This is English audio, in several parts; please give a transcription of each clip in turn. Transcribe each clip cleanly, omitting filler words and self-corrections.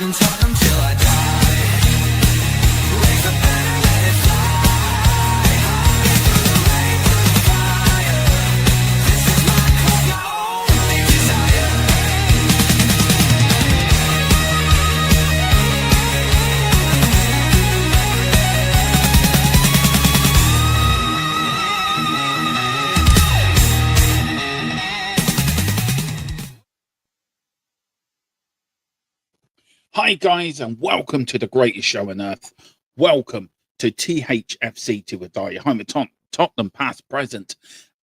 in Tottenham till I die. Wings are better, let it fly high through the rain, through the fire. This is my call, my only desire. Hi guys, and welcome to the greatest show on earth. Welcome to THFC to a Die, home of Tottenham past, present,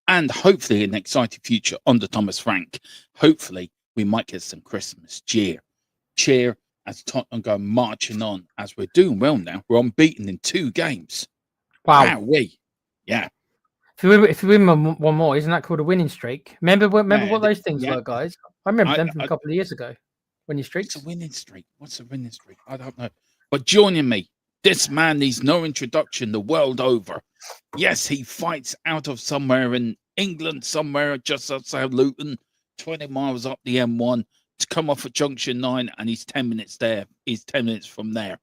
and hopefully an exciting future under Thomas Frank. Hopefully we might get some Christmas cheer as Tottenham go marching on, as we're doing well now. We're unbeaten in 2 games. Wow. Yeah. If we win one more, isn't that called a winning streak? Remember Yeah, what those things yeah. were, guys? I remember them from a couple of years ago. Winning streaks. What's a winning streak? I don't know. But joining me, this man needs no introduction the world over. Yes, he fights out of somewhere in England, somewhere just outside Luton, 20 miles up the M1 to come off at Junction 9, and he's 10 minutes there. He's 10 minutes from there.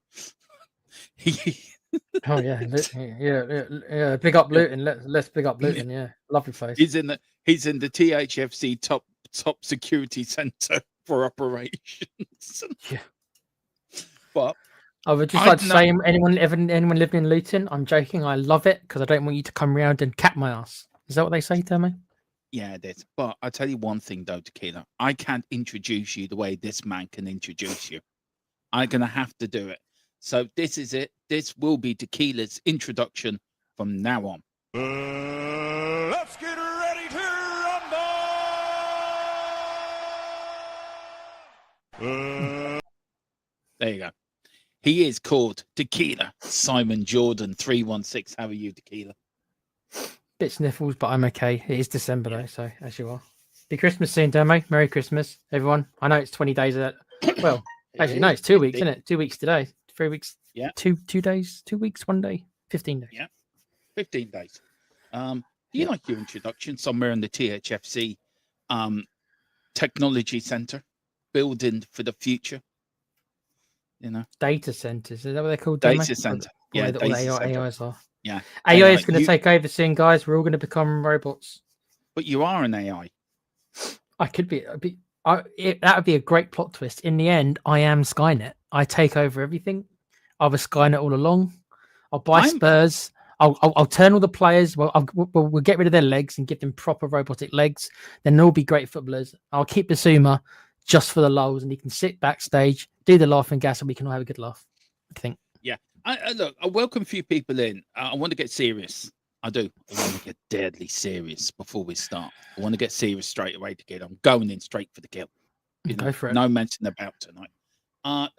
Oh yeah. Big up Luton. Let's big up Luton. Yeah, lovely place. He's in the THFC top security centre for operations. Yeah. But I would just like to say, anyone living in Luton, I'm joking. I love it because I don't want you to come round and cap my ass. Is that what they say to me? Yeah, it is. But I'll tell you one thing though, Tequila. I can't introduce you the way this man can introduce you. I'm gonna have to do it. So this is it. This will be Tequila's introduction from now on. Let's get ready to rumble. There you go. He is called Tequila Simon Jordan 316. How are you, Tequila? Bit sniffles, but I'm okay. It is December though, so as you are. Be Christmas soon, Demo. Merry Christmas, everyone. I know it's 20 days. Well, actually, no, it's 2 weeks, isn't it? 2 weeks today. 3 weeks. Yeah. 2 days. 2 weeks. 1 day. 15 days. Yeah. 15 days. Do you like your introduction somewhere in the THFC Technology Centre, building for the future? You know, data centers. Is that what they're called? Data center. Yeah, all AIs are. Yeah, AI is going to take over soon, guys. We're all going to become robots. But you are an AI. I could be. That would be a great plot twist. In the end, I am Skynet. I take over everything. I was Skynet all along. I'll buy Spurs. I'll turn all the players. We'll get rid of their legs and give them proper robotic legs. Then they'll all be great footballers. I'll keep Basuma just for the lulz, and he can sit backstage, do the laughing gas, and we can all have a good laugh. I think. Yeah. Look, I welcome a few people in. I want to get serious. I do. I want to get deadly serious before we start. I want to get serious straight away to get. I'm going in straight for the kill. Go for it. No mention about tonight.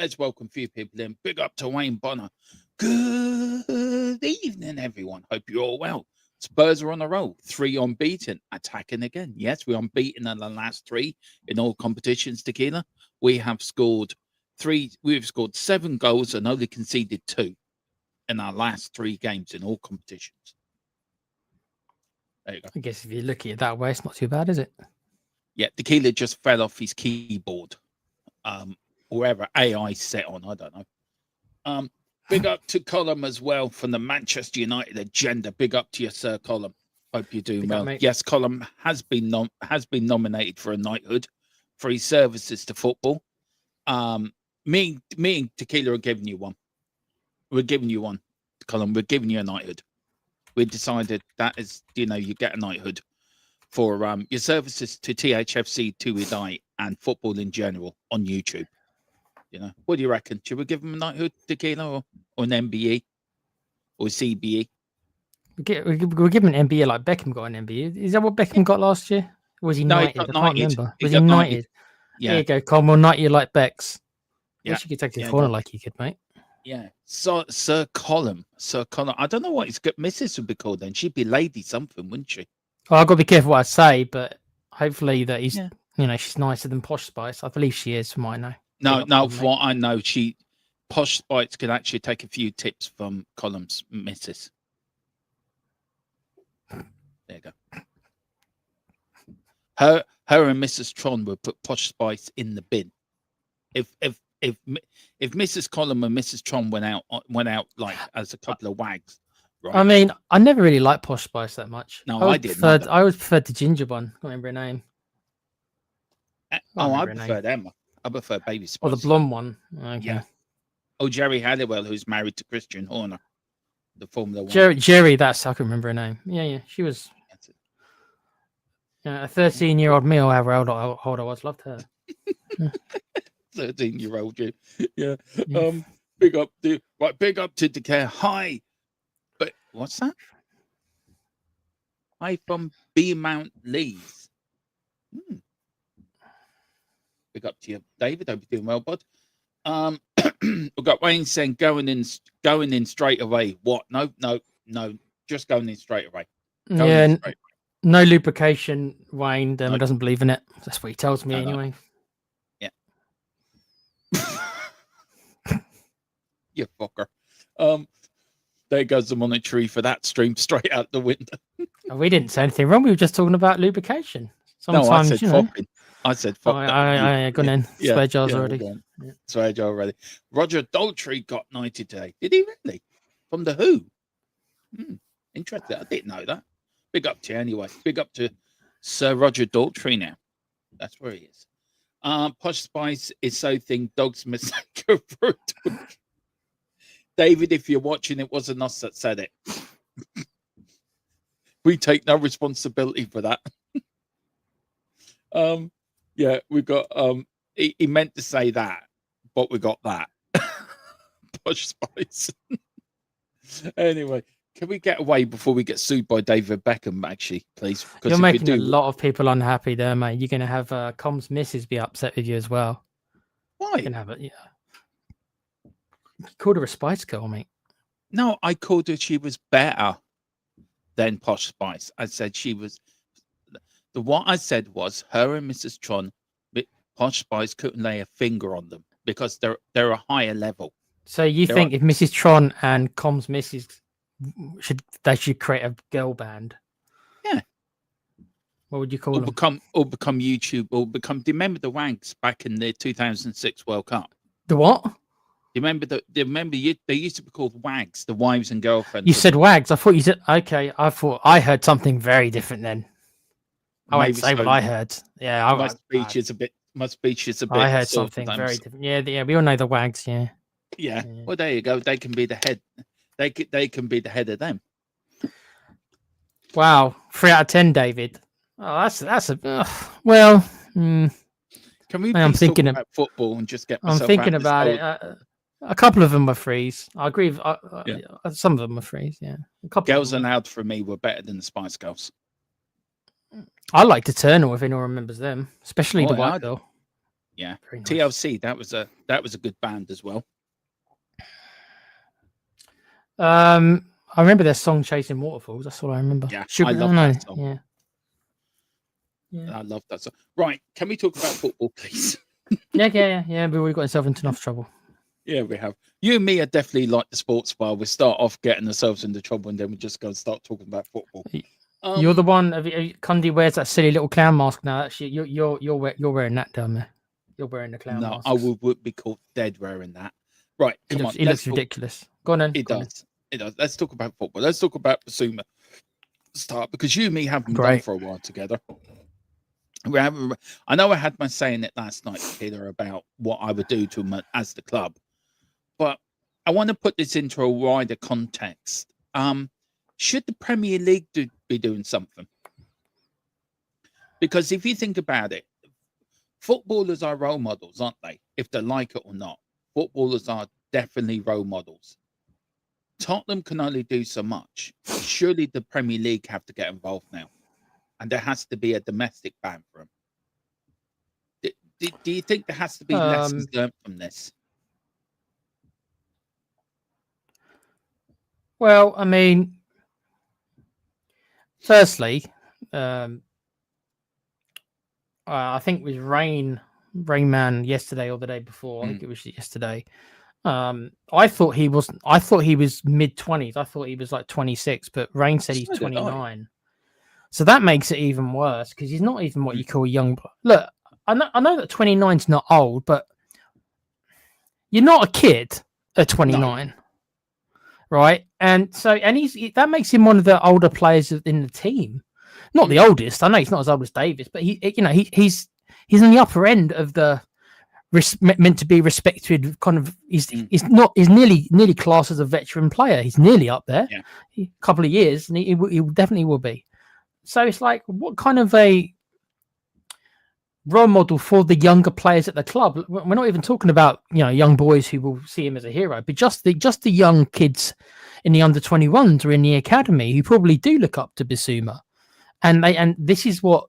Let's welcome a few people in. Big up to Wayne Bonner. Good evening, everyone. Hope you're all well. Spurs are on a roll. 3 unbeaten, attacking again. Yes, we're unbeaten in the last 3 in all competitions, Tequila. We have scored 3. We've scored 7 goals and only conceded 2 in our last 3 games in all competitions. There you go. I guess if you look at it that way, it's not too bad, is it? Yeah, Tequila just fell off his keyboard. Wherever AI set on, I don't know. Big up to Colum as well from the Manchester United agenda. Big up to you, Sir Colum. Hope you're doing well. Yes, Colum has been nominated for a knighthood for his services to football. Me and Tequila are giving you one. We're giving you one, Colum. We're giving you a knighthood. We decided that is, you get a knighthood for your services to THFC, to Die, and football in general on YouTube. What do you reckon? Should we give him a knighthood, Tequila, or an MBE or CBE? We'll give him an MBE like Beckham got an MBE. Is that what Beckham got last year? Or was he knighted? I can't remember. Was he knighted? Yeah. There you go, Colm. We'll knight you like Becks. Yeah. Wish you could take the corner like you could, mate. Yeah. So, Sir Colum. I don't know what his missus would be called then. She'd be Lady something, wouldn't she? Well, I've got to be careful what I say, but hopefully that he's, she's nicer than Posh Spice. I believe she is, from what I know. No, from what I know, Posh Spice could actually take a few tips from Colum's missus. There you go. Her and Mrs. Tron would put Posh Spice in the bin. If if Mrs. Column and Mrs. Tron went out like as a couple of wags, right? I mean, I never really liked Posh Spice that much. No, I I didn't preferred. either. I always preferred the ginger one. Can't remember her name. I remember her prefer them. I prefer Baby Spice. Or the blonde one. Okay. Yeah. Oh, Jerry Halliwell, who's married to Christian Horner, the Formula One. Jerry. That's I can remember her name. Yeah. She was That's it. a 13-year-old me, or however old I was. Loved her. 13-year-old you. Yeah. Yeah. Big up to Decare. Hi. But what's that? Hi from B Mount Lees. Big up to you, David. Hope you're doing well, bud. We've got Wayne saying going in straight away. What? No. Just going in straight away. No lubrication. Wayne doesn't believe in it. That's what he tells me anyway. Yeah. You fucker. There goes the monetary for that stream straight out the window. We didn't say anything wrong. We were just talking about lubrication. No, I Sometimes, said fucking. I said fuck. I gone in. Swear jars already. Yeah. Swear jar already. Roger Daltrey got knighted today. Did he really? From the Who? Interesting. I didn't know that. Big up to you anyway. Big up to Sir Roger Daltrey now. That's where he is. Posh Spice is so thin. Dogs mistake her for a dog. David, if you're watching, it wasn't us that said it. We take no responsibility for that. Yeah, we got he meant to say that, but we got that. Posh Spice. Anyway, can we get away before we get sued by David Beckham, actually, please? You're making a lot of people unhappy there, mate. You're gonna have Com's missus be upset with you as well. Why? You can have it, yeah. You called her a Spice Girl, mate. No, I called her she was better than Posh Spice. I said she was what I said was her and Mrs. Tron, Posh Spice couldn't lay a finger on them because they're a higher level. So you think if Mrs. Tron and Com's missus should create a girl band? Yeah. What would you call them? Become YouTube or become. Do you remember the Wags back in the 2006 World Cup? The what? They used to be called Wags, the wives and girlfriends. You said Wags. I thought you said okay. I thought I heard something very different then. I won't say what I heard. Yeah, my speech is a bit. I heard something very different. Yeah. We all know the Wags. Yeah. Yeah. Well, there you go. They can be the head. They can be the head of them. Wow, 3 out of 10, David. Oh, that's a well. Can we? I'm thinking about football and just get. I'm thinking about it. A couple of them were frees. I agree. Some of them were frees. Yeah. A couple. Girls Aloud for me were better than the Spice Girls. I liked Eternal, if anyone remembers them, especially the white girl. Yeah, nice. TLC. That was a good band as well. I remember their song "Chasing Waterfalls." That's all I remember. Yeah, I love that song. Yeah, I love that song. Right, can we talk about football, please? Yeah. But we got ourselves into enough trouble. Yeah, we have. You and me are definitely like the sports bar. We start off getting ourselves into trouble, and then we just go and start talking about football. You're the one. Cundy wears that silly little clown mask now. Actually, you're wearing that down there. You're wearing the clown mask. No, I would be caught dead wearing that. Right, come on. It looks ridiculous. Go on then. It does. Let's talk about football. Let's talk about Basuma start because you and me haven't been done for a while together. I know I had my say in it last night, Peter, about what I would do to him as the club, but I want to put this into a wider context. Should the Premier League be doing something? Because if you think about it, footballers are role models, aren't they? If they like it or not, footballers are definitely role models. Tottenham can only do so much. Surely the Premier League have to get involved now. And there has to be a domestic ban for them. Do you think there has to be lessons learned from this? Well, I mean, firstly, I think it was Rain Man yesterday or the day before. I think it was yesterday. I thought he was mid-20s. I thought he was like 26, but Rain said he's 29. So that makes it even worse because he's not even what you call young. Look, I know that 29's not old, but You're not a kid at 29, right? And so, that makes him one of the older players in the team. Not the oldest. I know he's not as old as Davis, but he's in the upper end of the meant to be respected kind of. He's nearly classed as a veteran player. He's nearly up there. Yeah. A couple of years, and he definitely will be. So it's like, what kind of a role model for the younger players at the club? We're not even talking about young boys who will see him as a hero, but just the young kids in the under 21s or in the academy who probably do look up to Bissouma, and this is what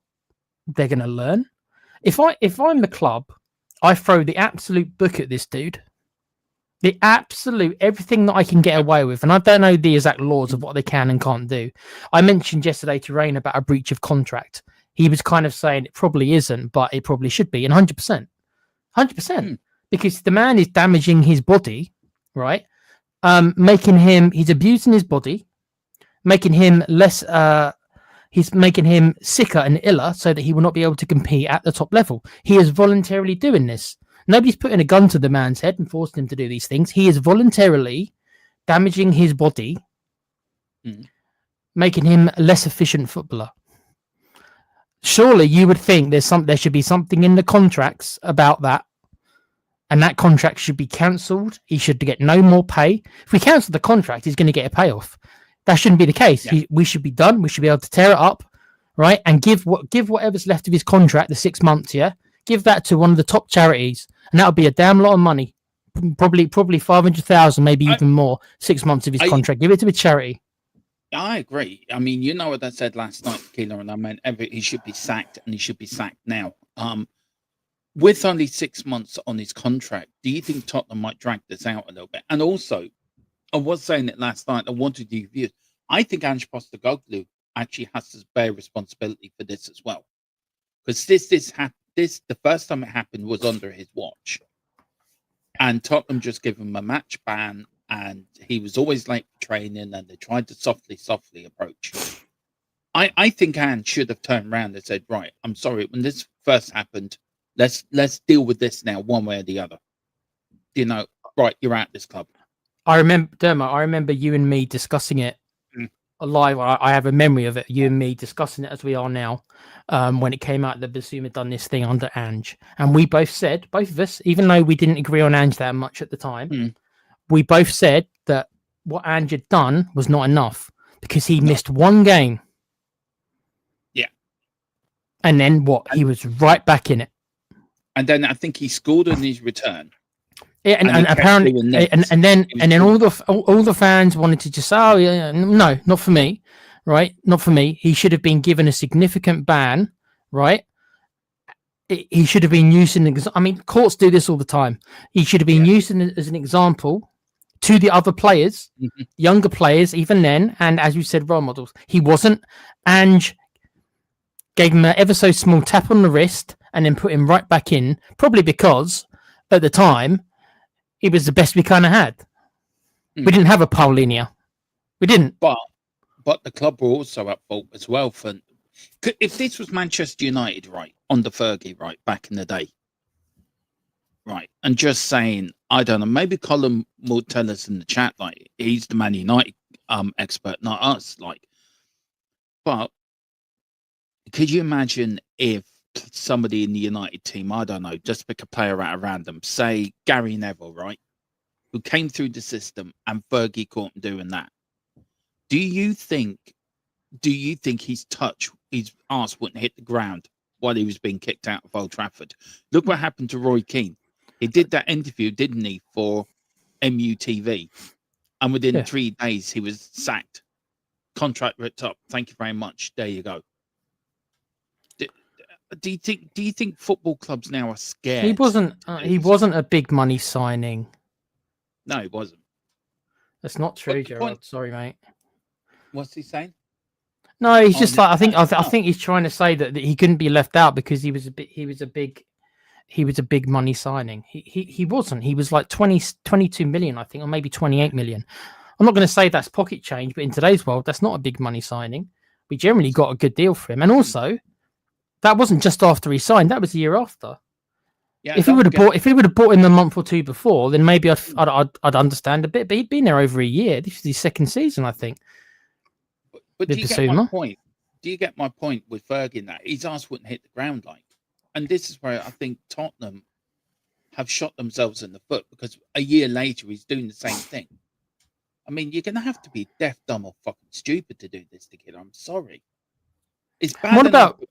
they're going to learn. If I'm the club, I throw the absolute book at this dude. The absolute everything that I can get away with, and I don't know the exact laws of what they can and can't do. I mentioned yesterday to Rain about a breach of contract. He was kind of saying it probably isn't, but it probably should be, and 100%, because the man is damaging his body, right? He's abusing his body, making him less. He's making him sicker and iller, so that he will not be able to compete at the top level. He is voluntarily doing this. Nobody's putting a gun to the man's head and forcing him to do these things. He is voluntarily damaging his body, making him a less efficient footballer. Surely you would think there should be something in the contracts about that, and that contract should be cancelled. He should get no more pay. If we cancel the contract, he's going to get a payoff. That shouldn't be the case. Yeah. We should be done. We should be able to tear it up, right, and give whatever's left of his contract, the 6 months, give that to one of the top charities. And that would be a damn lot of money, probably 500,000, maybe even more. 6 months of his contract, give it to a charity. I agree. I mean, you know what I said last night, Keeler, and I meant he should be sacked, and he should be sacked now. With only 6 months on his contract, do you think Tottenham might drag this out a little bit? And also, I was saying it last night. I wanted your views. I think Ange Postecoglou actually has to bear responsibility for this as well, because the first time it happened was under his watch, and Tottenham just gave him a match ban, and he was always late for training, and they tried to softly approach. I think Ange should have turned around and said, right, I'm sorry, when this first happened, let's deal with this now, one way or the other. Right, you're at this club. I remember you and me discussing it live. I have a memory of it. You and me discussing it as we are now. When it came out that Bissouma done this thing under Ange, and we both said, both of us, even though we didn't agree on Ange that much at the time, we both said that what Ange had done was not enough because he missed one game. Yeah, and then he was right back in it. And then I think he scored on his return. Yeah, and apparently, and then all the fans wanted to just say, no, not for me, right? Not for me. He should have been given a significant ban, right? He should have been used courts do this all the time. He should have been used as an example to the other players, younger players, even then, and as you said, role models. He wasn't. Ange gave him an ever so small tap on the wrist and then put him right back in, probably because at the time, he was the best we kind of had. We didn't have a Paulinho. We didn't. But the club were also at fault as well. If this was Manchester United, right, under Fergie, right, back in the day, right, and just saying, I don't know, maybe Colin will tell us in the chat, like, he's the Man United expert, not us, like. But could you imagine if somebody in the United team, I don't know, just pick a player out of random, say Gary Neville, right, who came through the system and Fergie caught him doing that? Do you think his arse wouldn't hit the ground while he was being kicked out of Old Trafford? Look what happened to Roy Keane. He did that interview, didn't he, for MUTV, and within 3 days he was sacked, contract ripped up. Thank you very much. There you go. Do you think football clubs now are scared? He wasn't a big money signing. No, he wasn't. That's not true, Gerard. Sorry, mate. What's he saying? No, he's just like, I think he's trying to say that he couldn't be left out because he was a big money signing. He wasn't. He was like 22 million, I think, or maybe 28 million. I'm not going to say that's pocket change, but in today's world, that's not a big money signing. We generally got a good deal for him, and also. That wasn't just after he signed. That was the year after. Yeah, If he don't would have forget- bought, if he would have bought him a month or two before, then maybe I'd understand a bit. But he'd been there over a year. This is his second season, I think. But with do you get my Bissouma. point? Do you get my point with Fergie? That his ass wouldn't hit the ground like, and this is where I think Tottenham have shot themselves in the foot because a year later he's doing the same thing. I mean, you're gonna have to be deaf, dumb, or fucking stupid to do this to kid. I'm sorry. It's bad. What enough- about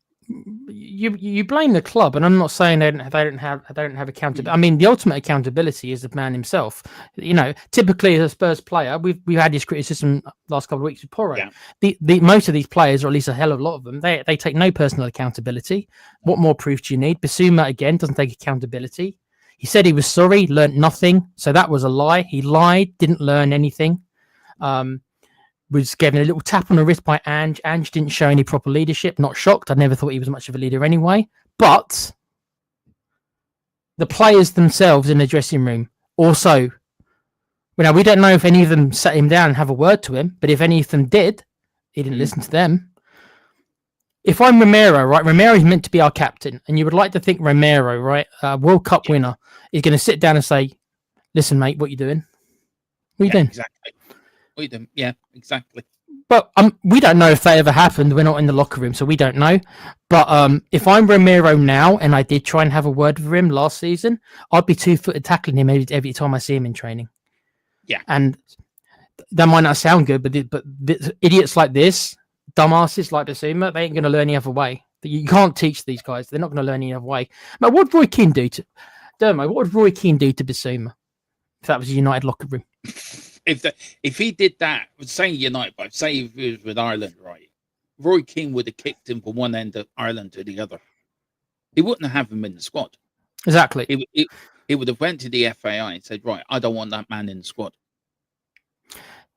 you blame the club, and I'm not saying they don't have accountability. Mm. I mean, the ultimate accountability is the man himself. You know, typically as a Spurs player, we've had this criticism last couple of weeks with Porro. Yeah. The most of these players, or at least a hell of a lot of them, they take no personal accountability. What more proof do you need? Basuma again doesn't take accountability. He said he was sorry, learnt nothing, so that was a lie. He lied, didn't learn anything. Was given a little tap on the wrist by Ange. Ange didn't show any proper leadership. Not shocked. I never thought he was much of a leader anyway. But the players themselves in the dressing room also, now we don't know if any of them sat him down and have a word to him, but if any of them did, he didn't listen to them. If I'm Romero, right? Romero's meant to be our captain, and you would like to think Romero, right? World Cup winner, is going to sit down and say, "Listen, mate, what you doing? What you doing?" Exactly. What you doing? Yeah, exactly. But we don't know if that ever happened. We're not in the locker room, so we don't know. But if I'm Romero now, and I did try and have a word with him last season, I'd be 2-footed tackling him every time I see him in training. Yeah. And that might not sound good, but idiots like this, dumbasses like Bissouma, they ain't going to learn any other way. You can't teach these guys. They're not going to learn any other way. But what would Roy Keane do to Bissouma if that was a United locker room? If he did that, say United, but say if he was with Ireland, right? Roy Keane would have kicked him from one end of Ireland to the other. He wouldn't have him in the squad. Exactly. He would have went to the FAI and said, right, I don't want that man in the squad.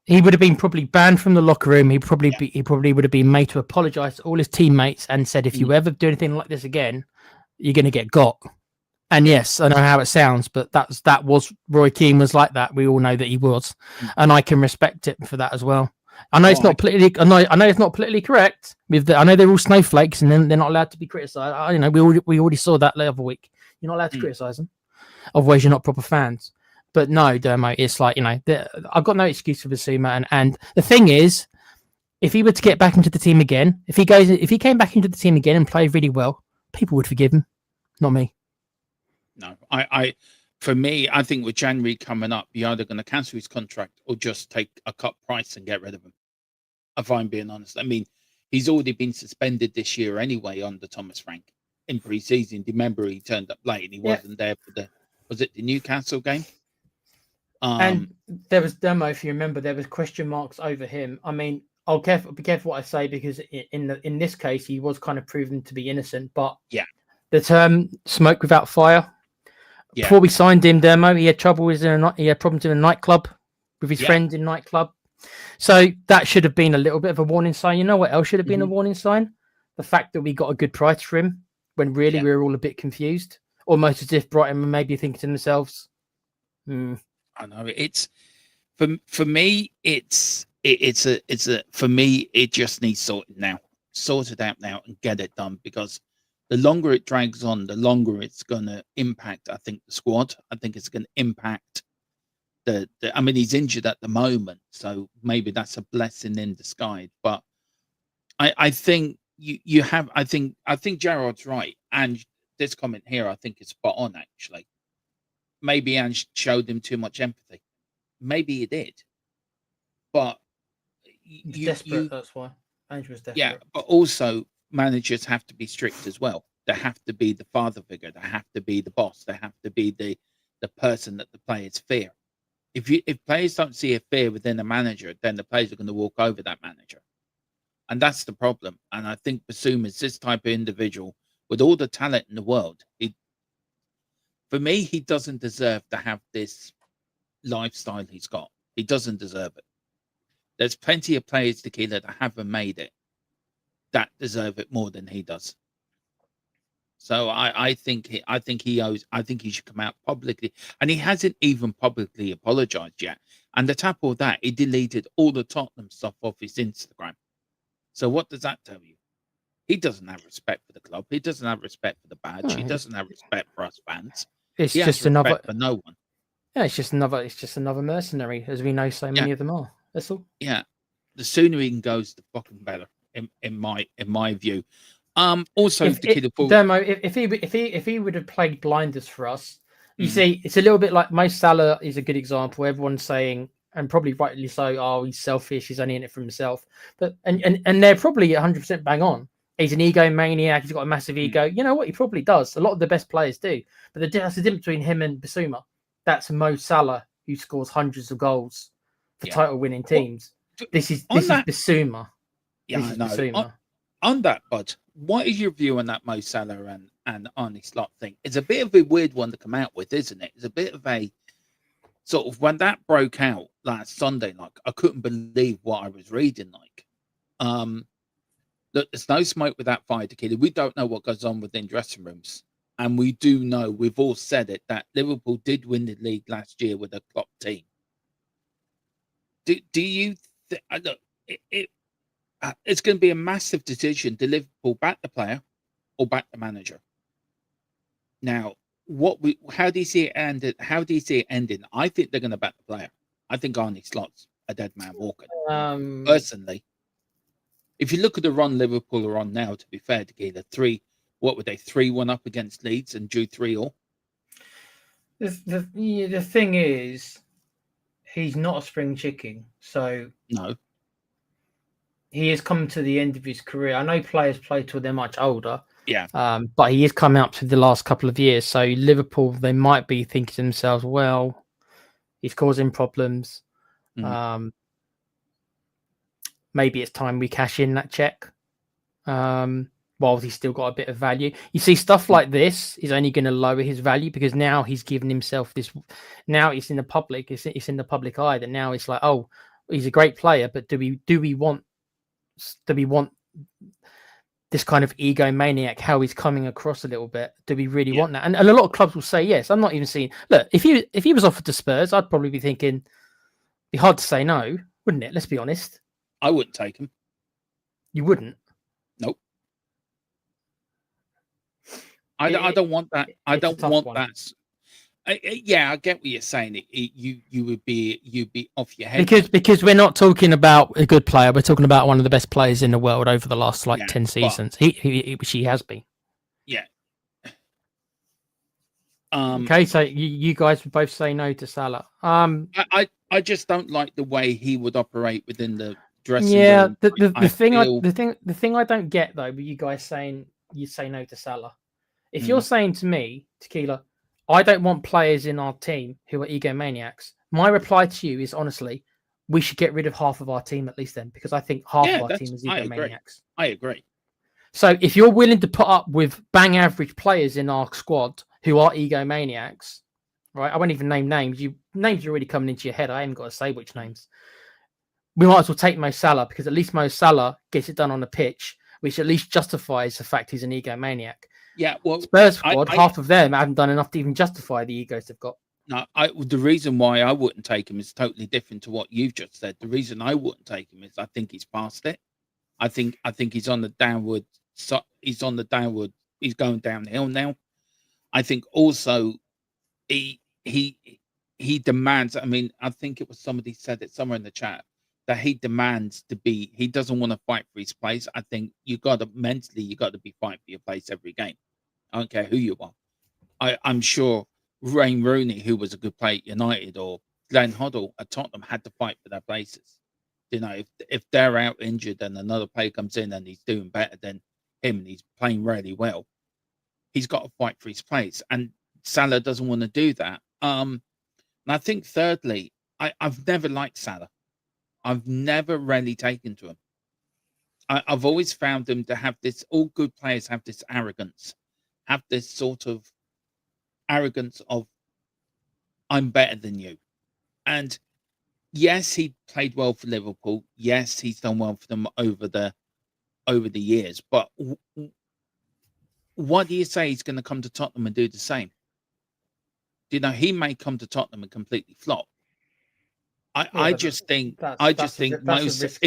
He would have been probably banned from the locker room. He probably would have been made to apologise to all his teammates and said, if you ever do anything like this again, you're going to get got. And yes, I know how it sounds, but that was Roy Keane was like that. We all know that he was, and I can respect it for that as well. I know it's not politically. I know it's not politically correct. I know they're all snowflakes, and then they're not allowed to be criticised. You know, we already saw that the other week. You're not allowed to criticise them, otherwise you're not proper fans. But no, Dermo, it's like, you know, I've got no excuse for Bissouma, and the thing is, if he were to get back into the team again, if he came back into the team again and played really well, people would forgive him, not me. No, for me, I think with January coming up, you're either going to cancel his contract or just take a cut price and get rid of him. If I'm being honest, I mean, he's already been suspended this year anyway under Thomas Frank in pre-season. Remember, he turned up late and he wasn't there for the Newcastle game? And there was Demo, if you remember, there was question marks over him. I mean, be careful what I say, because in this case, he was kind of proven to be innocent. But yeah, the term "smoke without fire." Yeah. Before we signed him, Demo, he had problems in a nightclub with his friends in nightclub. So that should have been a little bit of a warning sign. You know what else should have been a warning sign? The fact that we got a good price for him when really we were all a bit confused, almost as if Brighton were maybe thinking to themselves, I know it's for me. For me, it just needs sorted out now, and get it done, because the longer it drags on, the longer it's going to impact, I think, the squad. I think it's going to impact I mean, he's injured at the moment, so maybe that's a blessing in disguise. But I think I think Gerard's right, and this comment here I think is spot on, actually. Maybe Ange showed him too much empathy. Maybe he did, but desperate. That's why Ange was desperate. Yeah, but also managers have to be strict as well. They have to be the father figure. They have to be the boss. They have to be the person that the players fear. If players don't see a fear within a manager, then the players are going to walk over that manager, and that's the problem. And I think Bissouma is this type of individual with all the talent in the world. For me, he doesn't deserve to have this lifestyle he's got. He doesn't deserve it. There's plenty of players, Tequila, that haven't made it that deserve it more than he does. So I think he should come out publicly, and he hasn't even publicly apologized yet. And the top of that, he deleted all the Tottenham stuff off his Instagram. So what does that tell you? He doesn't have respect for the club. He doesn't have respect for the badge. No, He doesn't have respect for us fans. It's He has just respect another. for no one. Yeah, it's just another mercenary, as we know so many of them are. That's all. Yeah, the sooner he can goes, the fucking better. In my view. Also, If to keep the full. Dermo, if he would have played blinders for us, you Mhm. see, it's a little bit like Mo Salah is a good example. Everyone's saying, and probably rightly so, oh, he's selfish, he's only in it for himself. But and they're probably 100% bang on. He's an egomaniac. He's got a massive ego. You know what? He probably does. A lot of the best players do. But that's the difference between him and Basuma. That's Mo Salah, who scores hundreds of goals for Yeah. title-winning teams. This is on that- Basuma. Yeah, This I is know. Basuma. On that, Bud, what is your view on that Mo Salah and Arnie Slot thing? It's a bit of a weird one to come out with, isn't it? It's a bit of a sort of when that broke out last Sunday, like I couldn't believe what I was reading. Like, look, there's no smoke with that fire, Tequila. We don't know what goes on within dressing rooms, and we do know we've all said it that Liverpool did win the league last year with a Klopp team. Do you look? It's going to be a massive decision to Liverpool back the player or back the manager. Now, how do you see it ended? How do you see it ending? I think they're going to back the player. I think Arnie Slot's a dead man walking. Personally, if you look at the run Liverpool are on now, to be fair to Gila, 3-1 up against Leeds and drew 3-3. The thing is, he's not a spring chicken, so no. He has come to the end of his career. I know players play till they're much older. Yeah. But he has come out to the last couple of years. So Liverpool, they might be thinking to themselves, well, he's causing problems. Maybe it's time we cash in that check. While he's still got a bit of value. You see, stuff like this is only going to lower his value because now he's given himself this. Now it's in the public. It's in the public eye that now it's like, oh, he's a great player, but do we want this kind of egomaniac, how he's coming across a little bit? Do we really want that? And a lot of clubs will say yes. I'm not even seeing. Look, if he was offered to Spurs, I'd probably be thinking, it'd be hard to say no, wouldn't it? Let's be honest. I wouldn't take him. You wouldn't? Nope. I don't want that. I don't want that. Yeah, I get what you're saying. You'd be off your head because we're not talking about a good player. We're talking about one of the best players in the world over the last 10 seasons. He has been. Yeah. Okay, so you guys would both say no to Salah. I just don't like the way he would operate within the dressing room. Yeah, the thing I don't get though, with you guys saying you say no to Salah. If you're saying to me, Tequila, I don't want players in our team who are egomaniacs. My reply to you is honestly, we should get rid of half of our team at least then, because I think half of our team is egomaniacs. I agree. So if you're willing to put up with bang average players in our squad who are egomaniacs, right? I won't even name names. Names are already coming into your head. I haven't got to say which names. We might as well take Mo Salah because at least Mo Salah gets it done on the pitch, which at least justifies the fact he's an egomaniac. Yeah, well, Spurs squad, half of them haven't done enough to even justify the egos they've got. No, the reason why I wouldn't take him is totally different to what you've just said. The reason I wouldn't take him is I think he's past it. I think he's on the downward. He's on the downward. He's going downhill now. I think also he demands. I mean, I think it was somebody said it somewhere in the chat that he demands to be. He doesn't want to fight for his place. I think you got to be fighting for your place every game. I don't care who you are. I'm sure Wayne Rooney, who was a good player at United, or Glenn Hoddle at Tottenham, had to fight for their places. You know, if they're out injured and another player comes in and he's doing better than him and he's playing really well, he's got to fight for his place. And Salah doesn't want to do that. And I think thirdly, I've never liked Salah. I've never really taken to him. I've always found him to have this. All good players have this arrogance, have this sort of arrogance of I'm better than you. And yes, he played well for Liverpool. Yes, he's done well for them over the years. But what do you say he's going to come to Tottenham and do the same? You know, he may come to Tottenham and completely flop. I just think most.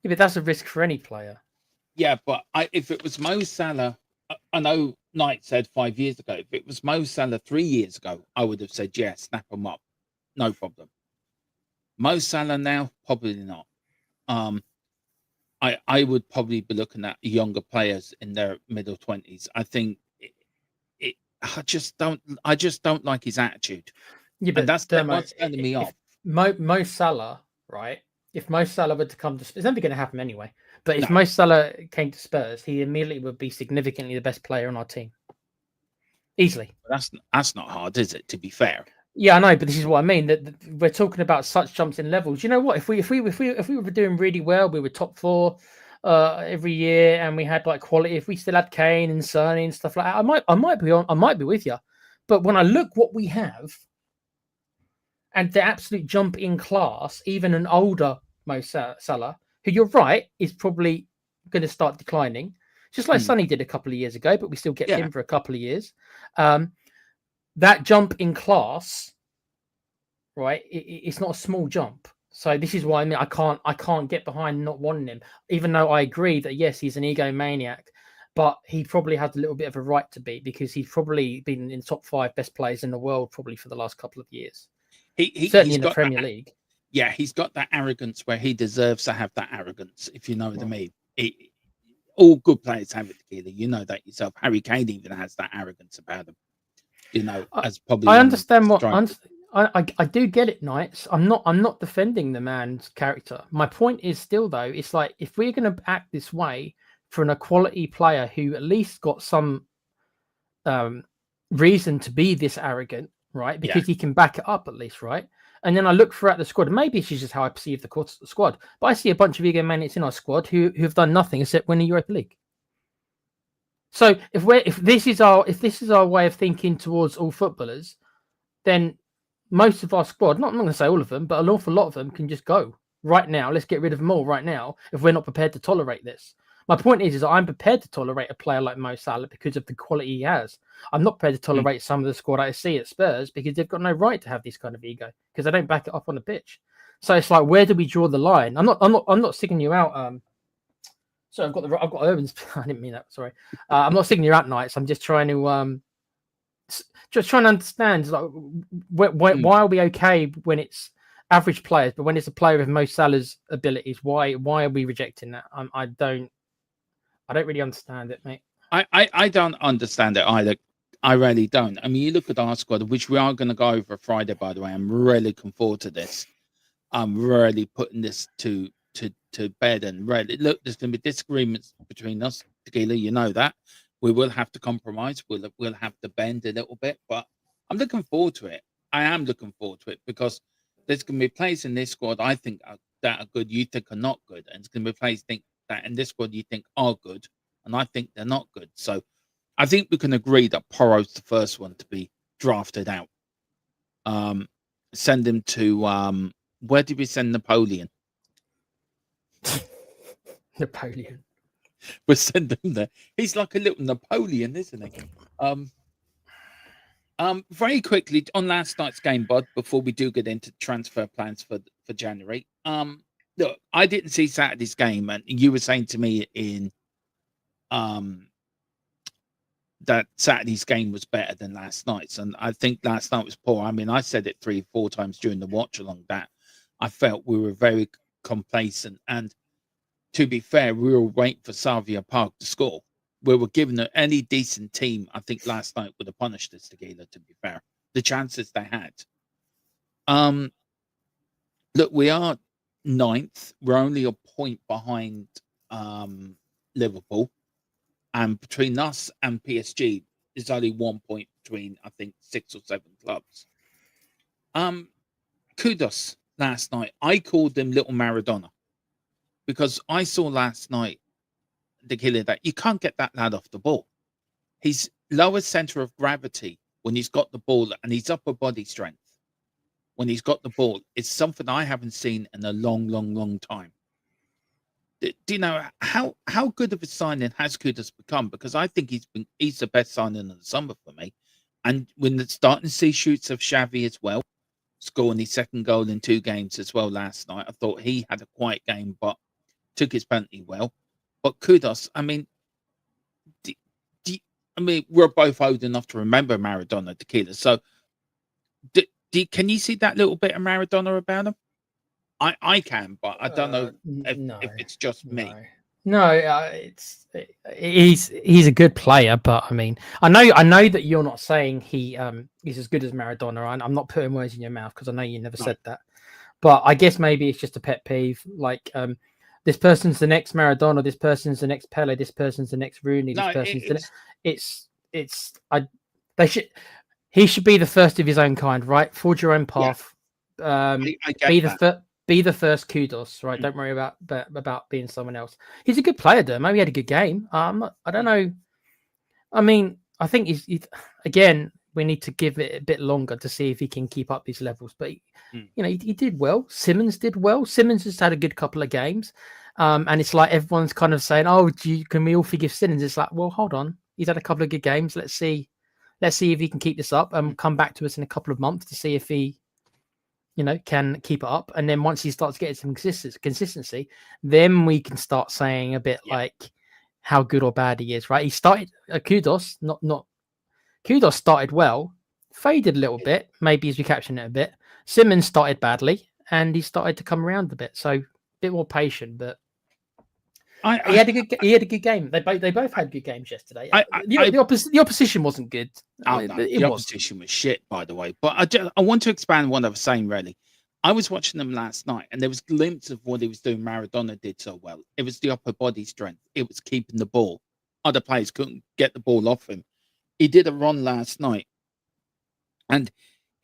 But that's a risk for any player. Yeah, but if it was Mo Salah, I know Knight said 5 years ago. If it was Mo Salah 3 years ago, I would have said yes, snap him up, no problem. Mo Salah now, probably not. I would probably be looking at younger players in their middle 20s. I think I just don't like his attitude, Yeah, and but that's Dermo, what's turning me off. Mo Salah, right? If Mo Salah were to come to Spurs, it's never going to happen anyway. But if No. Mo Salah came to Spurs, he immediately would be significantly the best player on our team, easily. That's not hard, is it? To be fair. Yeah, I know, but this is what I mean. That we're talking about such jumps in levels. You know what? If we were doing really well, we were top four every year, and we had like quality. If we still had Kane and Sonny and stuff like that, I might be with you. But when I look what we have, and the absolute jump in class, even an older Mo Salah, who you're right is probably going to start declining, just like Sonny did a couple of years ago, but we still kept him for a couple of years. That jump in class, right? It's not a small jump. So this is why I mean I can't get behind not wanting him, even though I agree that yes, he's an egomaniac, but he probably had a little bit of a right to be because he's probably been in the top 5 best players in the world probably for the last couple of years. Certainly in the Premier League. Yeah, he's got that arrogance where he deserves to have that arrogance, if you know what I mean. All good players have it, Keely. You know that yourself. Harry Kane even has that arrogance about him. You know, as probably I understand what I do get it, Knights. I'm not defending the man's character. My point is still though, it's like if we're going to act this way for an equality player who at least got some reason to be this arrogant, right? Because he can back it up at least, right? And then I look throughout the squad, and maybe it's just how I perceive the squad. But I see a bunch of egomaniacs in our squad who have done nothing except win the Europa League. So if this is our way of thinking towards all footballers, then most of our squad, I'm not going to say all of them, but an awful lot of them can just go right now. Let's get rid of them all right now if we're not prepared to tolerate this. My point is I'm prepared to tolerate a player like Mo Salah because of the quality he has. I'm not prepared to tolerate some of the squad I see at Spurs because they've got no right to have this kind of ego because they don't back it up on the pitch. So it's like, where do we draw the line? I'm not sticking you out. So I've got Urban's. I didn't mean that. Sorry. I'm not sticking you out, Knights. I'm just trying to understand like why are we okay when it's average players, but when it's a player with Mo Salah's abilities, why are we rejecting that? I don't really understand it, mate. I don't understand it either. I really don't. I mean, you look at our squad, which we are going to go over Friday, by the way. I'm really looking forward to this. I'm really putting this to bed, and really look, there's going to be disagreements between us, Tequila. You know that we will have to compromise. We'll have to bend a little bit, but I'm looking forward to it. I am looking forward to it because there's going to be players in this squad I think that are good, you think are not good, and it's going to be players think that in this squad you think are good, and I think they're not good. So I think we can agree that Porro's the first one to be drafted out. Send him to where did we send Napoleon? Napoleon. We'll send him there. He's like a little Napoleon, isn't he? Very quickly on last night's game, Bud, before we do get into transfer plans for January. Look, I didn't see Saturday's game, and you were saying to me in that Saturday's game was better than last night's, and I think last night was poor. I mean, I said it 3-4 times during the watch along that I felt we were very complacent, and to be fair, we were waiting for Savia Park to score. We were given any decent team, I think last night would have punished us together, to be fair. The chances they had. Look, we are 9th. We're only a point behind Liverpool. And between us and PSG, there's only 1 point between, I think, 6 or 7 clubs. Kudos last night. I called him Little Maradona because I saw last night the killer that you can't get that lad off the ball. His lower center of gravity when he's got the ball and his upper body strength when he's got the ball is something I haven't seen in a long time. Do you know how good of a signing has Kudos become? Because I think he's the best signing of the summer for me. And when the starting to see shoots of Xavi as well, scoring his second goal in 2 games as well last night, I thought he had a quiet game, but took his penalty well. But kudos. I mean, we're both old enough to remember Maradona Tequila. So, can you see that little bit of Maradona about him? I can, but I don't know No, if it's just me. No, he's a good player, but I mean, I know that you're not saying he's as good as Maradona. I'm not putting words in your mouth because I know you never said that. But I guess maybe it's just a pet peeve. Like, this person's the next Maradona, this person's the next Pele, this person's the next Rooney, this person's the next. He should be the first of his own kind, right? Forge your own path. I get that. Be the first kudos, right? Don't worry about being someone else. He's a good player, though. Maybe he had a good game. I don't know. I mean, I think he's again. We need to give it a bit longer to see if he can keep up these levels. But he did well. Simmons did well. Simmons has had a good couple of games, and it's like everyone's kind of saying, "Oh, can we all forgive Simmons?" It's like, well, hold on. He's had a couple of good games. Let's see if he can keep this up and come back to us in a couple of months to see if he can keep it up. And then once he starts getting some consistency, then we can start saying a bit like how good or bad he is, right? He started kudos, not kudos started well, faded a little bit, maybe as we captioned it a bit. Simmons started badly and he started to come around a bit. So a bit more patient, but he had a good game. They both had good games yesterday. The opposition wasn't good. Oh, no, the opposition was shit, by the way. But I want to expand what I was saying, really. I was watching them last night, and there was a glimpse of what he was doing. Maradona did so well. It was the upper body strength. It was keeping the ball. Other players couldn't get the ball off him. He did a run last night, and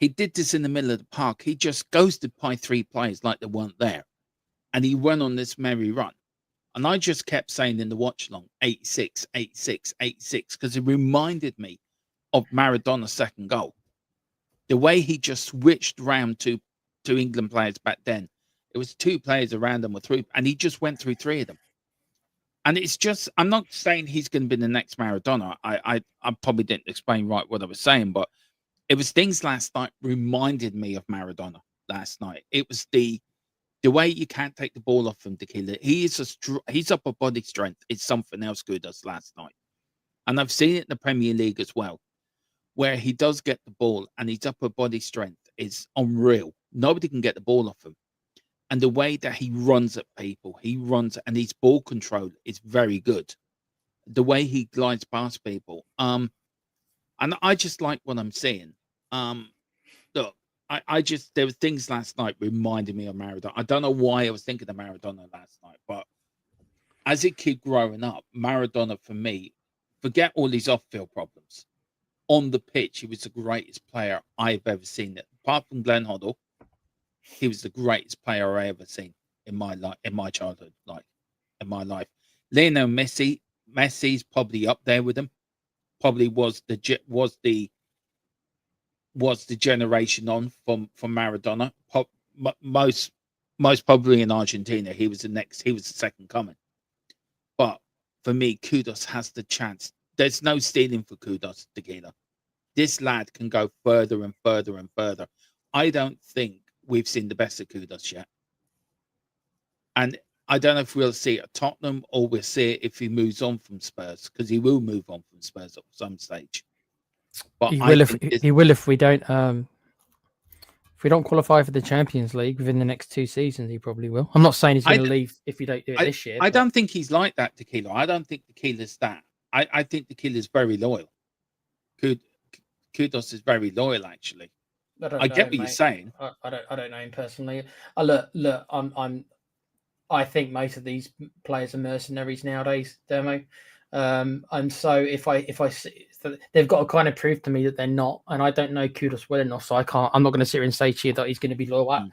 he did this in the middle of the park. He just ghosted by 3 players like they weren't there, and he went on this merry run. And I just kept saying in the watch long, 86, 86, 86, because it reminded me of Maradona's second goal. The way he just switched around to England players back then. It was 2 players around him with 3, and he just went through 3 of them. And it's just, I'm not saying he's going to be the next Maradona. I probably didn't explain right what I was saying, but it was things last night reminded me of Maradona last night. It was the way you can't take the ball off him, Tequila. He's upper body strength. It's something else good as last night. And I've seen it in the Premier League as well, where he does get the ball and his upper body strength is unreal. Nobody can get the ball off him. And the way that he runs at people, and his ball control is very good. The way he glides past people. And I just like what I'm seeing. Look, there were things last night reminding me of Maradona. I don't know why I was thinking of Maradona last night, but as a kid growing up, Maradona for me, forget all these off-field problems. On the pitch, he was the greatest player I've ever seen. Apart from Glenn Hoddle, he was the greatest player I ever seen in my life, in my childhood, in my life. Lionel Messi's probably up there with him. Probably was the generation on from Maradona. Most probably in Argentina, he was the second coming. But for me, Kudos has the chance. There's no stealing for Kudos, Tequila. This lad can go further and further and further. I don't think we've seen the best of Kudos yet. And I don't know if we'll see it at Tottenham or we'll see it if he moves on from Spurs, because he will move on from Spurs at some stage. But he will if we don't qualify for the Champions League within the next 2 seasons. He probably will. I'm not saying he's going to leave if we don't do it this year. I don't think he's like that, Tequila. I don't think Tequila's that. I think Tequila's very loyal. Kudos is very loyal, actually. I get what you're saying. I don't know him personally. Look, I think most of these players are mercenaries nowadays, Dermo. And so if I see, they've got to kind of prove to me that they're not, and I don't know Kudos well enough, so I'm not going to sit here and say to you that he's going to be loyal.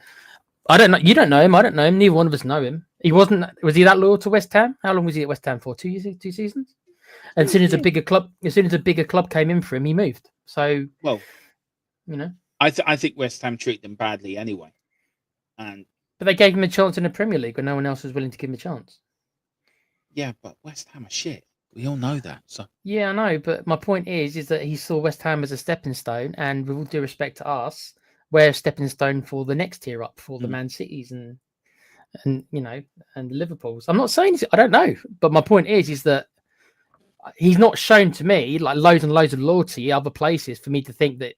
I don't know. You don't know him. I don't know him. Neither one of us know him. Was he that loyal to West Ham? How long was he at West Ham for? 2 years, 2 seasons? And as soon as a bigger club came in for him, he moved. So, well, I think West Ham treat them badly anyway. But they gave him a chance in the Premier League when no one else was willing to give him a chance. Yeah, but West Ham are shit. We all know that. So yeah, I know. But my point is that he saw West Ham as a stepping stone, and with all due respect to us, we're a stepping stone for the next tier up, for the Man Cities and and the Liverpools. I'm not saying I don't know, but my point is that he's not shown to me like loads and loads of loyalty other places for me to think that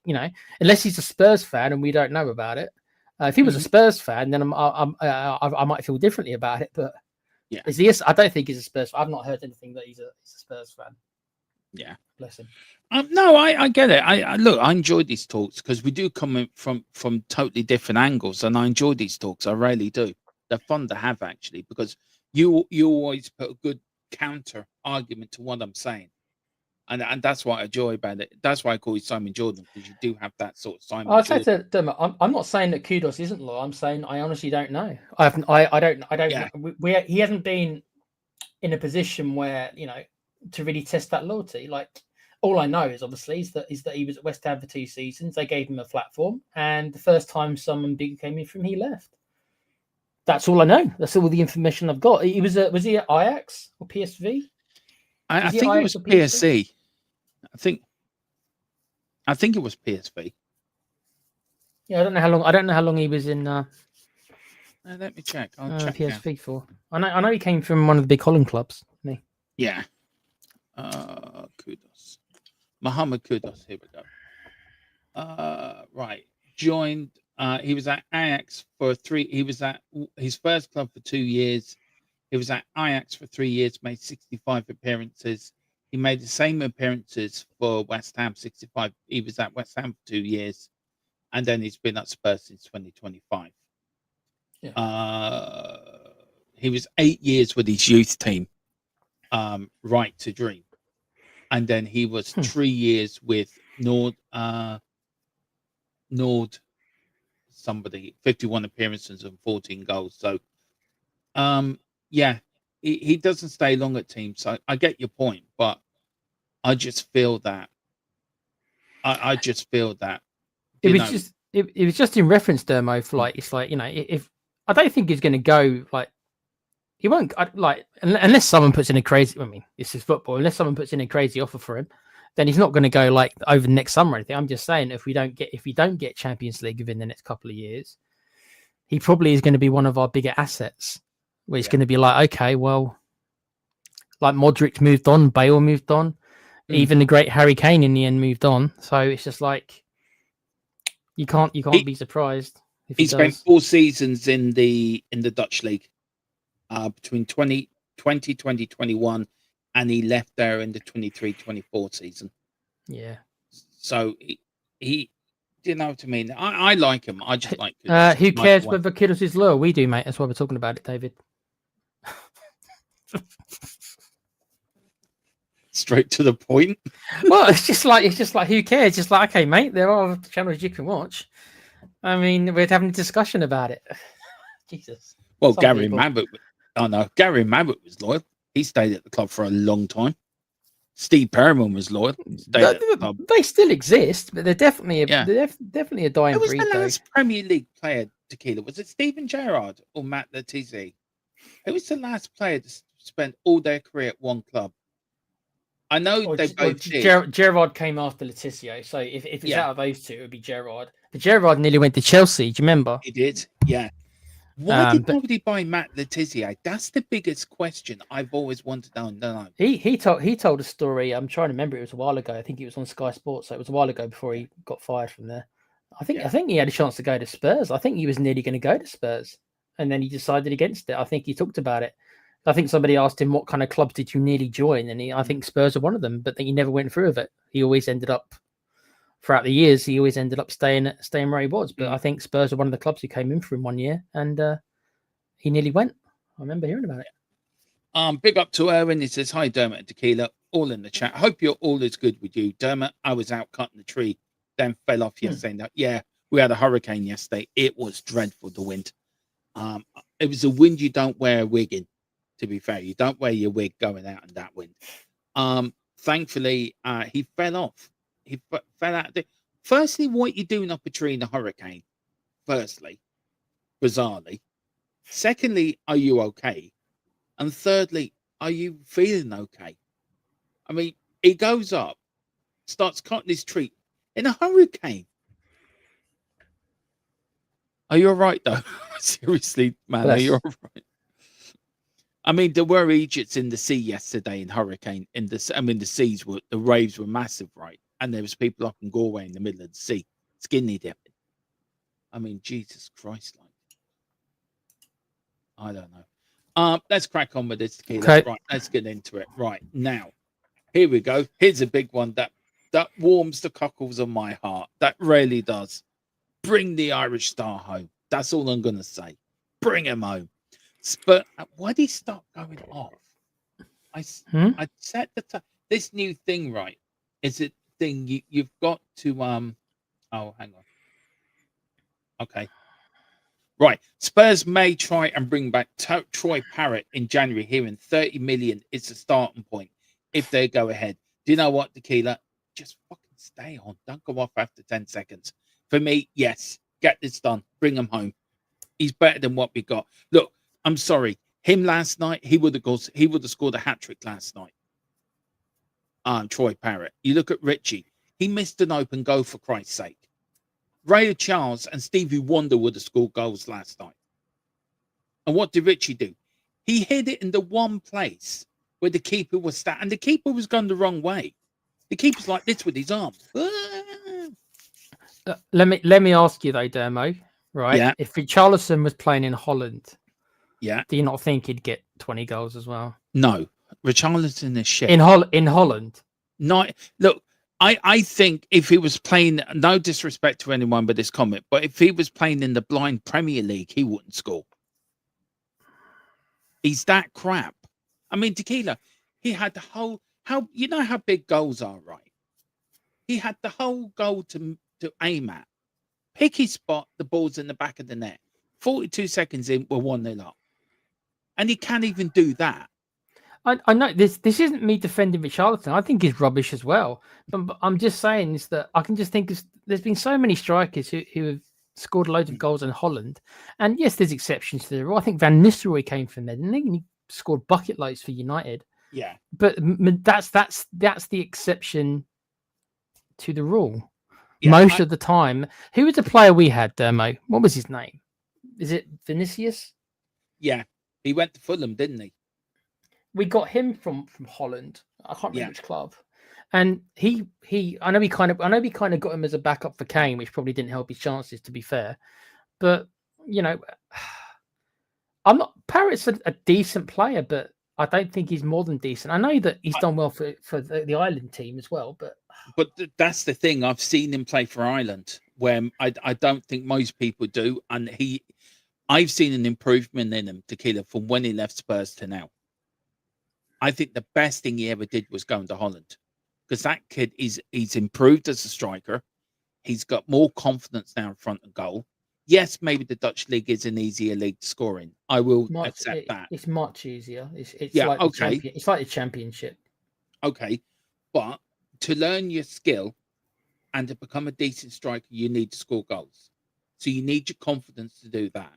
unless he's a Spurs fan and we don't know about it. If he was a Spurs fan, then I might feel differently about it. But Yeah. is he? I don't think he's a Spurs. I've not heard anything that he's a Spurs fan. Yeah. Bless him. No, I get it. I look, I enjoy these talks because we do come in from totally different angles, and I enjoy these talks. I really do. They're fun to have actually because you always put a good counter argument to what I'm saying, and that's what I enjoy about it. That's why I call you Simon Jordan, because you do have that sort of Simon I'd say Jordan. to Dermot, I'm not saying that Kudos isn't loyal. I'm saying I honestly don't know. I don't Yeah. know. He hasn't been in a position where to really test that loyalty. Like all I know is obviously is that he was at West Ham for 2 seasons. They gave him a platform, and the first time someone big came in from, he left. That's all I know. That's all the information I've got. He was he at Ajax or PSV? I he think it Ajax was or PSV? PSC. I think it was PSV. Yeah, I don't know how long he was in Let me check. I'll check now. PSV for. I know he came from one of the big Holland clubs. Me. Yeah. Kudos. Mohammed Kudos. Here we go. Right. Joined. He was at Ajax for 3. He was at his first club for 2 years. He was at Ajax for 3 years, made 65 appearances. He made the same appearances for West Ham, 65. He was at West Ham for 2 years. And then he's been at Spurs since 2025. Yeah. He was 8 years with his youth team, Right to Dream. And then he was 3 years with Nord somebody, 51 appearances and 14 goals. So, yeah, he doesn't stay long at teams. So I get your point, but I just feel that I just feel that It was just in reference, Dermo, for like it's like if I don't think he's going to go like he won't like unless someone puts in a crazy. I mean, this is football. Unless someone puts in a crazy offer for him, then he's not going to go like over next summer or anything. I'm just saying if we don't get Champions League within the next couple of years, he probably is going to be one of our bigger assets. Where it's going to be like, okay, well, like Modric moved on, Bale moved on, even the great Harry Kane in the end moved on. So it's just like you can't be surprised if he spent 4 seasons in the Dutch league between 2021, and he left there in the 23-24 season. Yeah. So he you know what I mean. I like him. I just like who cares whether Kiddos is loyal? We do, mate. That's why we're talking about it, David. Straight to the point. Well, it's just like who cares? Just like, okay, mate, there are other channels you can watch. I mean, we're having a discussion about it. Jesus. Well, Gary Mabbutt. Oh no, Gary Mabbutt was loyal. He stayed at the club for a long time. Steve Perryman was loyal. They still exist, but they're definitely a dying Who was breed. the last Premier League player, Tequila? Was it Steven Gerrard or Matt Letizia? Who was the last player to spend all their career at one club? I know they both did. Gerrard came after Letizia, so if it's out of those two, it would be Gerrard. But Gerrard nearly went to Chelsea. Do you remember? He did, yeah. Why did nobody buy Matt Letizia? That's the biggest question I've always wanted to know. He told a story. I'm trying to remember. It was a while ago. I think it was on Sky Sports. So it was a while ago before he got fired from there. I think he had a chance to go to Spurs. I think he was nearly going to go to Spurs, and then he decided against it. I think he talked about it. I think somebody asked him, what kind of clubs did you nearly join? And I think Spurs are one of them, but then he never went through with it. He always ended up, throughout the years, staying where he was. But I think Spurs are one of the clubs who came in for him one year, and he nearly went. I remember hearing about it. Big up to Erwin. He says, hi, Dermot and Tequila, all in the chat. Hope you're all is good with you. Dermot, I was out cutting the tree, then fell off yesterday. Yeah, we had a hurricane yesterday. It was dreadful, the wind. It was a wind you don't wear a wig in. To be fair, you don't wear your wig going out in that wind. Thankfully, he fell off. He fell out. Firstly, what are you doing up a tree in a hurricane? Firstly, bizarrely. Secondly, are you okay? And thirdly, are you feeling okay? I mean, he goes up, starts cutting his tree in a hurricane. Are you all right though? Seriously, man, are you all right? I mean, there were Egypts in the sea yesterday in hurricane. The seas were the waves were massive, right? And there was people up in Galway in the middle of the sea, skinny dipping. I mean, Jesus Christ, like, I don't know. Let's crack on with this tequila. Okay. Right, let's get into it. Right now, here we go. Here's a big one that warms the cockles of my heart. That really does. Bring the Irish Star home. That's all I'm gonna say. Bring him home. But why did he stop going off? I set this new thing right. Is it thing you've got to Oh, hang on. Okay. Right. Spurs may try and bring back Troy Parrott in January here in 30 million. It's a starting point if they go ahead. Do you know what, Tequila? Just fucking stay on. Don't go off after 10 seconds. For me, yes. Get this done. Bring him home. He's better than what we got. Look, I'm sorry. Him last night, he would have scored a hat-trick last night. Troy Parrott. You look at Richie. He missed an open goal, for Christ's sake. Ray Charles and Stevie Wonder would have scored goals last night. And what did Richie do? He hit it in the one place where the keeper was sat, and the keeper was going the wrong way. The keeper's like this with his arm. Let me ask you though, Dermo. Right? Yeah. If Richarlison was playing in Holland, Yeah. do you not think he'd get 20 goals as well? No, Richarlison is shit. In Holland. No, look. I think if he was playing, no disrespect to anyone but this comment, but if he was playing in the blind Premier League, he wouldn't score. He's that crap. I mean, Tequila, he had the whole, you know how big goals are, right? He had the whole goal to aim at. Pick his spot, the ball's in the back of the net. 42 seconds in, we're 1-0 up. And he can't even do that. I know this isn't me defending Richarlison. I think he's rubbish as well. But I'm just saying is that I can just think there's been so many strikers who have scored loads of goals in Holland. And yes, there's exceptions to the rule. I think Van Nistelrooy came from there, didn't he? And he scored bucket loads for United. Yeah. But that's the exception to the rule. Yeah, Most of the time. Who was the player we had, Dermo? What was his name? Is it Vinicius? Yeah. He went to Fulham, didn't he? We got him from Holland. I can't remember which club. And I know we kind of got him as a backup for Kane, which probably didn't help his chances, to be fair. But you know, Parrott's a decent player, but I don't think he's more than decent. I know that he's done well for the Ireland team as well, but that's the thing. I've seen him play for Ireland, where I don't think most people do, and I've seen an improvement in him, Tequila, from when he left Spurs to now. I think the best thing he ever did was going to Holland, because that kid he's improved as a striker. He's got more confidence now in front of goal. Yes, maybe the Dutch league is an easier league to score in. I will accept that. It's much easier. It's yeah, like okay. It's like the championship. Okay, but to learn your skill and to become a decent striker, you need to score goals. So you need your confidence to do that.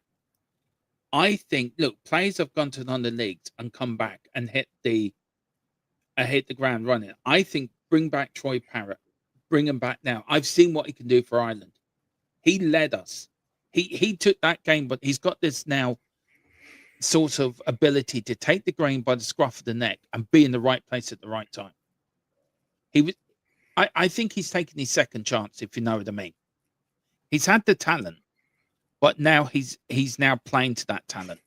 I think, look, players have gone to London leagues and come back and hit the ground running. I think bring back Troy Parrott, bring him back now. I've seen what he can do for Ireland. He led us. He took that game, but he's got this now sort of ability to take the grain by the scruff of the neck and be in the right place at the right time. I think he's taken his second chance, if you know what I mean. He's had the talent, but now he's now playing to that talent.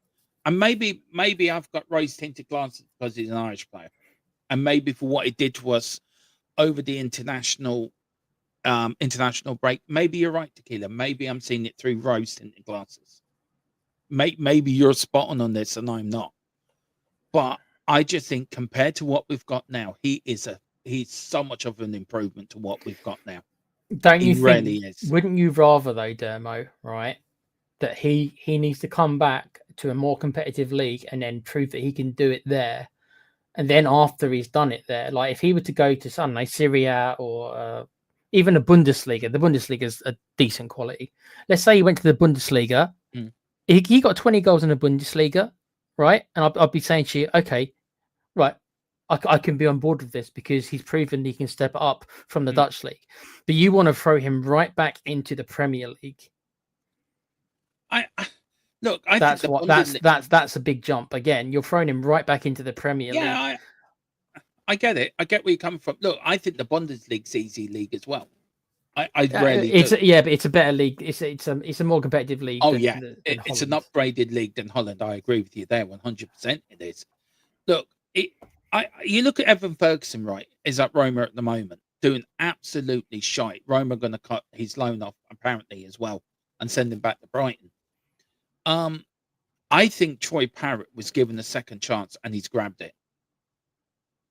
And maybe I've got rose-tinted glasses because he's an Irish player. And maybe for what he did to us over the international break, maybe you're right, Tequila. Maybe I'm seeing it through rose-tinted glasses. Maybe you're spot on this and I'm not. But I just think compared to what we've got now, he's so much of an improvement to what we've got now. Don't you think? Really is. Wouldn't you rather though, Dermo, right? That he needs to come back to a more competitive league and then prove that he can do it there. And then after he's done it there, like if he were to go to something like Syria or even a Bundesliga, the Bundesliga is a decent quality. Let's say he went to the Bundesliga. He got 20 goals in the Bundesliga, right? And I'll be saying to you, okay, right, I can be on board with this because he's proven he can step up from the Dutch league. But you want to throw him right back into the Premier League. Look. I That's think the what Bundesliga. that's a big jump. Again, you're throwing him right back into the Premier League. Yeah, I get it. I get where you're coming from. Look, I think the Bundesliga's easy league as well. I rarely do. Yeah, but it's a better league. It's a more competitive league. Oh than, yeah, than it's an Holland. upgraded league than Holland. I agree with you there, 100%. It is. Look, you look at Evan Ferguson, right? Is at Roma at the moment, doing absolutely shite. Roma going to cut his loan off apparently as well and send him back to Brighton. I think Troy Parrott was given a second chance and he's grabbed it.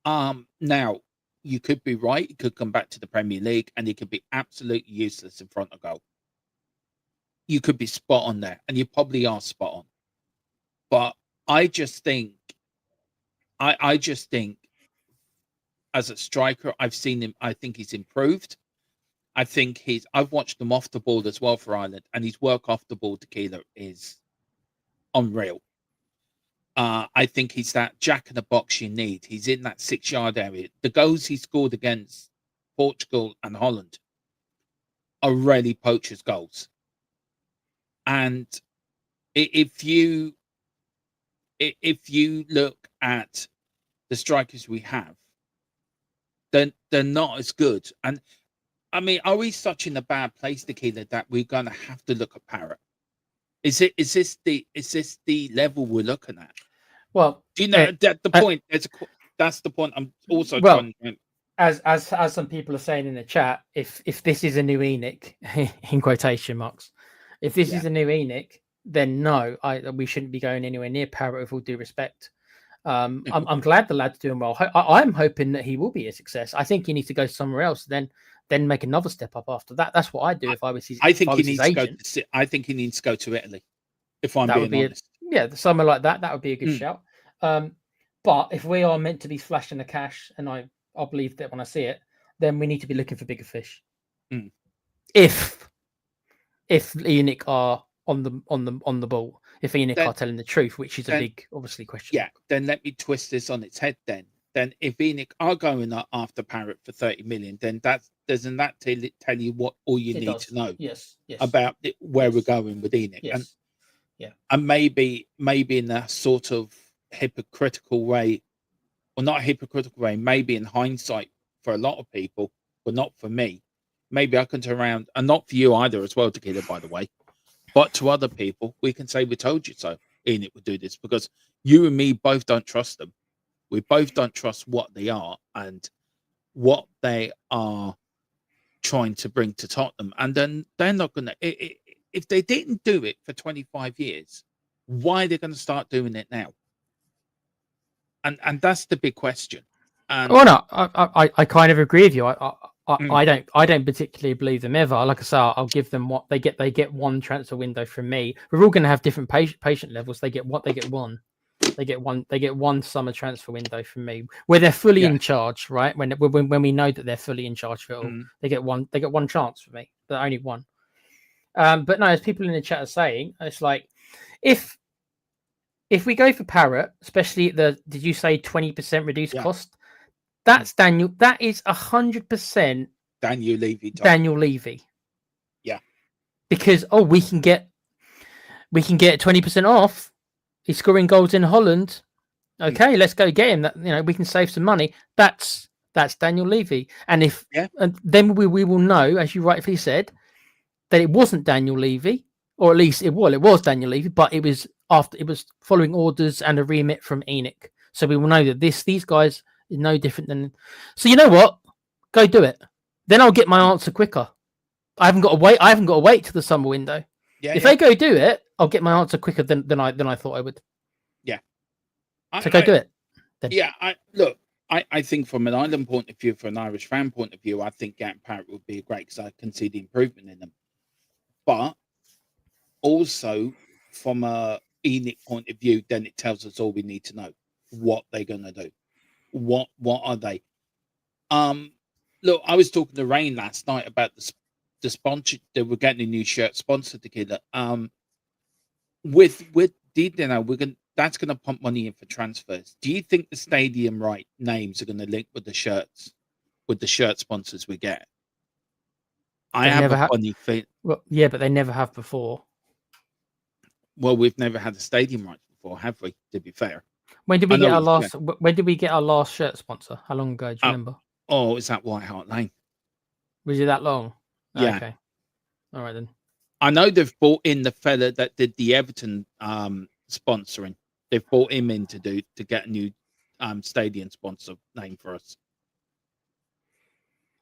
Now you could be right. He could come back to the Premier League and he could be absolutely useless in front of goal. You could be spot on there, and you probably are spot on. But I just think, as a striker, I've seen him. I think he's improved. I think I've watched him off the ball as well for Ireland, and his work off the ball, tequila, is unreal. I think he's that jack in the box you need. He's in that 6-yard area. The goals he scored against Portugal and Holland are really poachers' goals. And if you look at the strikers we have, then they're not as good. And I mean, are we such in a bad place, Tequila, that we're gonna have to look at Parrott? Is this the level we're looking at? Well, Do you know that the point? That's the point. I'm also trying to. As some people are saying in the chat, if this is a new Enoch, in quotation marks, if this is a new Enoch, then no, we shouldn't be going anywhere near Parrott with all due respect. I'm glad the lad's doing well. I'm hoping that he will be a success. I think he needs to go somewhere else, then make another step up after that. That's what I'd do if I was his. I think he needs to go. I think he needs to go to Italy. If I'm being honest, somewhere like that would be a good shout. But if we are meant to be flashing the cash, and I'll believe that when I see it, then we need to be looking for bigger fish. If Enoch are on the ball, if Enoch are telling the truth, which is a big, obviously, question. Yeah, then let me twist this on its head. Then if Enoch are going after Parrott for 30 million, then doesn't that tell you what all you need to know? Yes. About where we're going with Enoch. Yes. And maybe in a sort of hypocritical way, or not a hypocritical way, maybe in hindsight for a lot of people, but not for me. Maybe I can turn around, and not for you either as well, Tequila, by the way. But to other people, we can say we told you so. Enoch would do this because you and me both don't trust them. We both don't trust what they are and what they are trying to bring to Tottenham. And then they're not going to, if they didn't do it for 25 years, why are they going to start doing it now? And that's the big question. Well, no, I kind of agree with you. I don't particularly believe them ever. Like I say, I'll give them what they get. They get one transfer window from me. We're all going to have different patient levels. They get one. They get one summer transfer window from me where they're fully in charge, right? When we know that they're fully in charge for it all, they get one chance for me, but only one. But no, as people in the chat are saying, it's like if we go for Parrott, especially did you say 20% reduced cost? That's Daniel. That is 100% Daniel Levy. Daniel Levy. Yeah. Because we can get 20% off. He's scoring goals in Holland. Okay, let's go get him. That we can save some money. That's Daniel Levy. And then we will know, as you rightfully said, that it wasn't Daniel Levy, or at least it was Daniel Levy, but it was following orders and a remit from Enoch. So we will know that these guys is no different than. So you know what? Go do it. Then I'll get my answer quicker. I haven't got to wait till the summer window. If they go do it, I'll get my answer quicker than I thought I would. Yeah. So go do it. Then. Yeah. I think from an Ireland point of view, from an Irish fan point of view, I think Gant Parrott would be great because I can see the improvement in them. But also from a Enoch point of view, then it tells us all we need to know what they're going to do. What are they? Look, I was talking to Rain last night about the sponsor. They were getting a new shirt sponsored together. With that's gonna pump money in for transfers. Do you think the stadium names are gonna link with the shirt sponsors we get? I have a funny feeling. Well, yeah, but they never have before. Well, we've never had a stadium rights before, have we? To be fair. When did I we know get our what you're last? When did we get our last shirt sponsor? How long ago? Do you remember? Oh, is that White Hart Lane? Was it that long? Yeah. Okay. All right then. I know they've brought in the fella that did the Everton sponsoring. They've brought him in to get a new stadium sponsor name for us.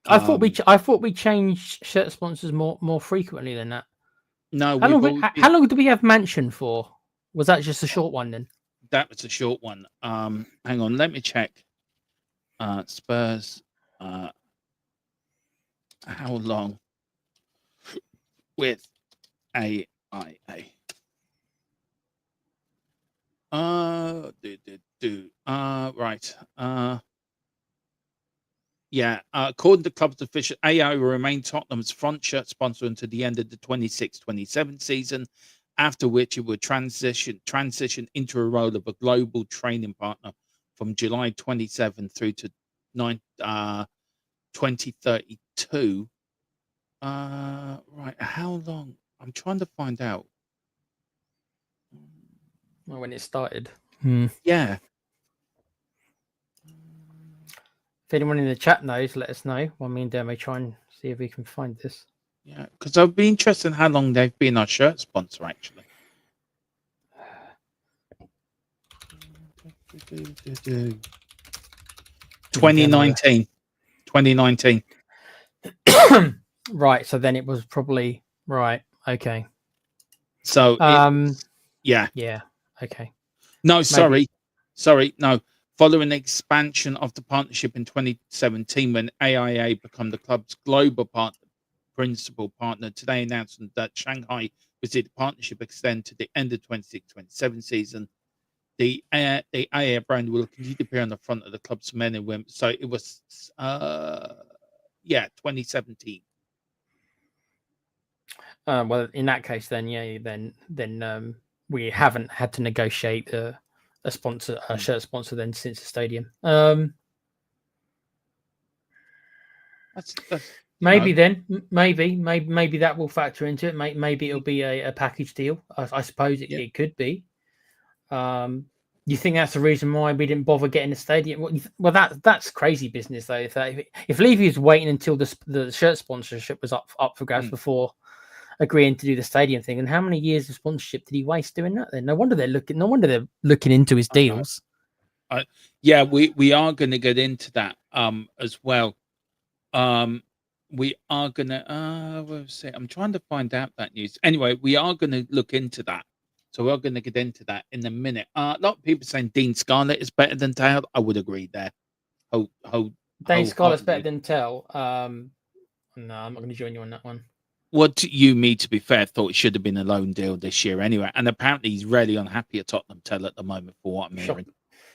I thought we changed shirt sponsors more frequently than that. No, How long did we have Mansion for? Was that just a short one then? That was a short one. Hang on, let me check. Spurs. How long with AIA? Right. Yeah. According to club's official, AI will remain Tottenham's front shirt sponsor until the end of the 26-27 season, after which it would transition into a role of a global training partner from July 27 through to 2032. Right. How long? I'm trying to find out. Well, when it started. Yeah. If anyone in the chat knows, let us know. Well, me and Dan may try and see if we can find this. Yeah, because I'd be interested in how long they've been our shirt sponsor, actually. 2019. 2019. Right, so then it was probably right. Okay. So, yeah. Yeah. Okay. No, sorry. No. Following the expansion of the partnership in 2017, when AIA became the club's global principal partner, today announced that Shanghai will see the partnership extend to the end of 26-27 season. The AIA brand will continue to appear on the front of the club's men and women. So it was, 2017. Well, in that case, then then we haven't had to negotiate a shirt sponsor then since the stadium. Maybe that will factor into it. Maybe it'll be a package deal. I suppose it could be. You think that's the reason why we didn't bother getting the stadium? Well, that's crazy business though. If Levy was waiting until the shirt sponsorship was up for grabs before agreeing to do the stadium thing, and how many years of sponsorship did he waste doing that? Then no wonder they're looking into his deals. Yeah, we are going to get into that as well. We are going to I'm trying to find out that news. Anyway, we are going to look into that. So we're going to get into that in a minute. A lot of people saying Dean Scarlett is better than Tail. I would agree there. Dean Scarlett's better than Tell. No, I'm not going to join you on that one. What you, me, to be fair, thought it should have been a loan deal this year anyway. And apparently he's really unhappy at Tottenham Tell at the moment for what I'm hearing.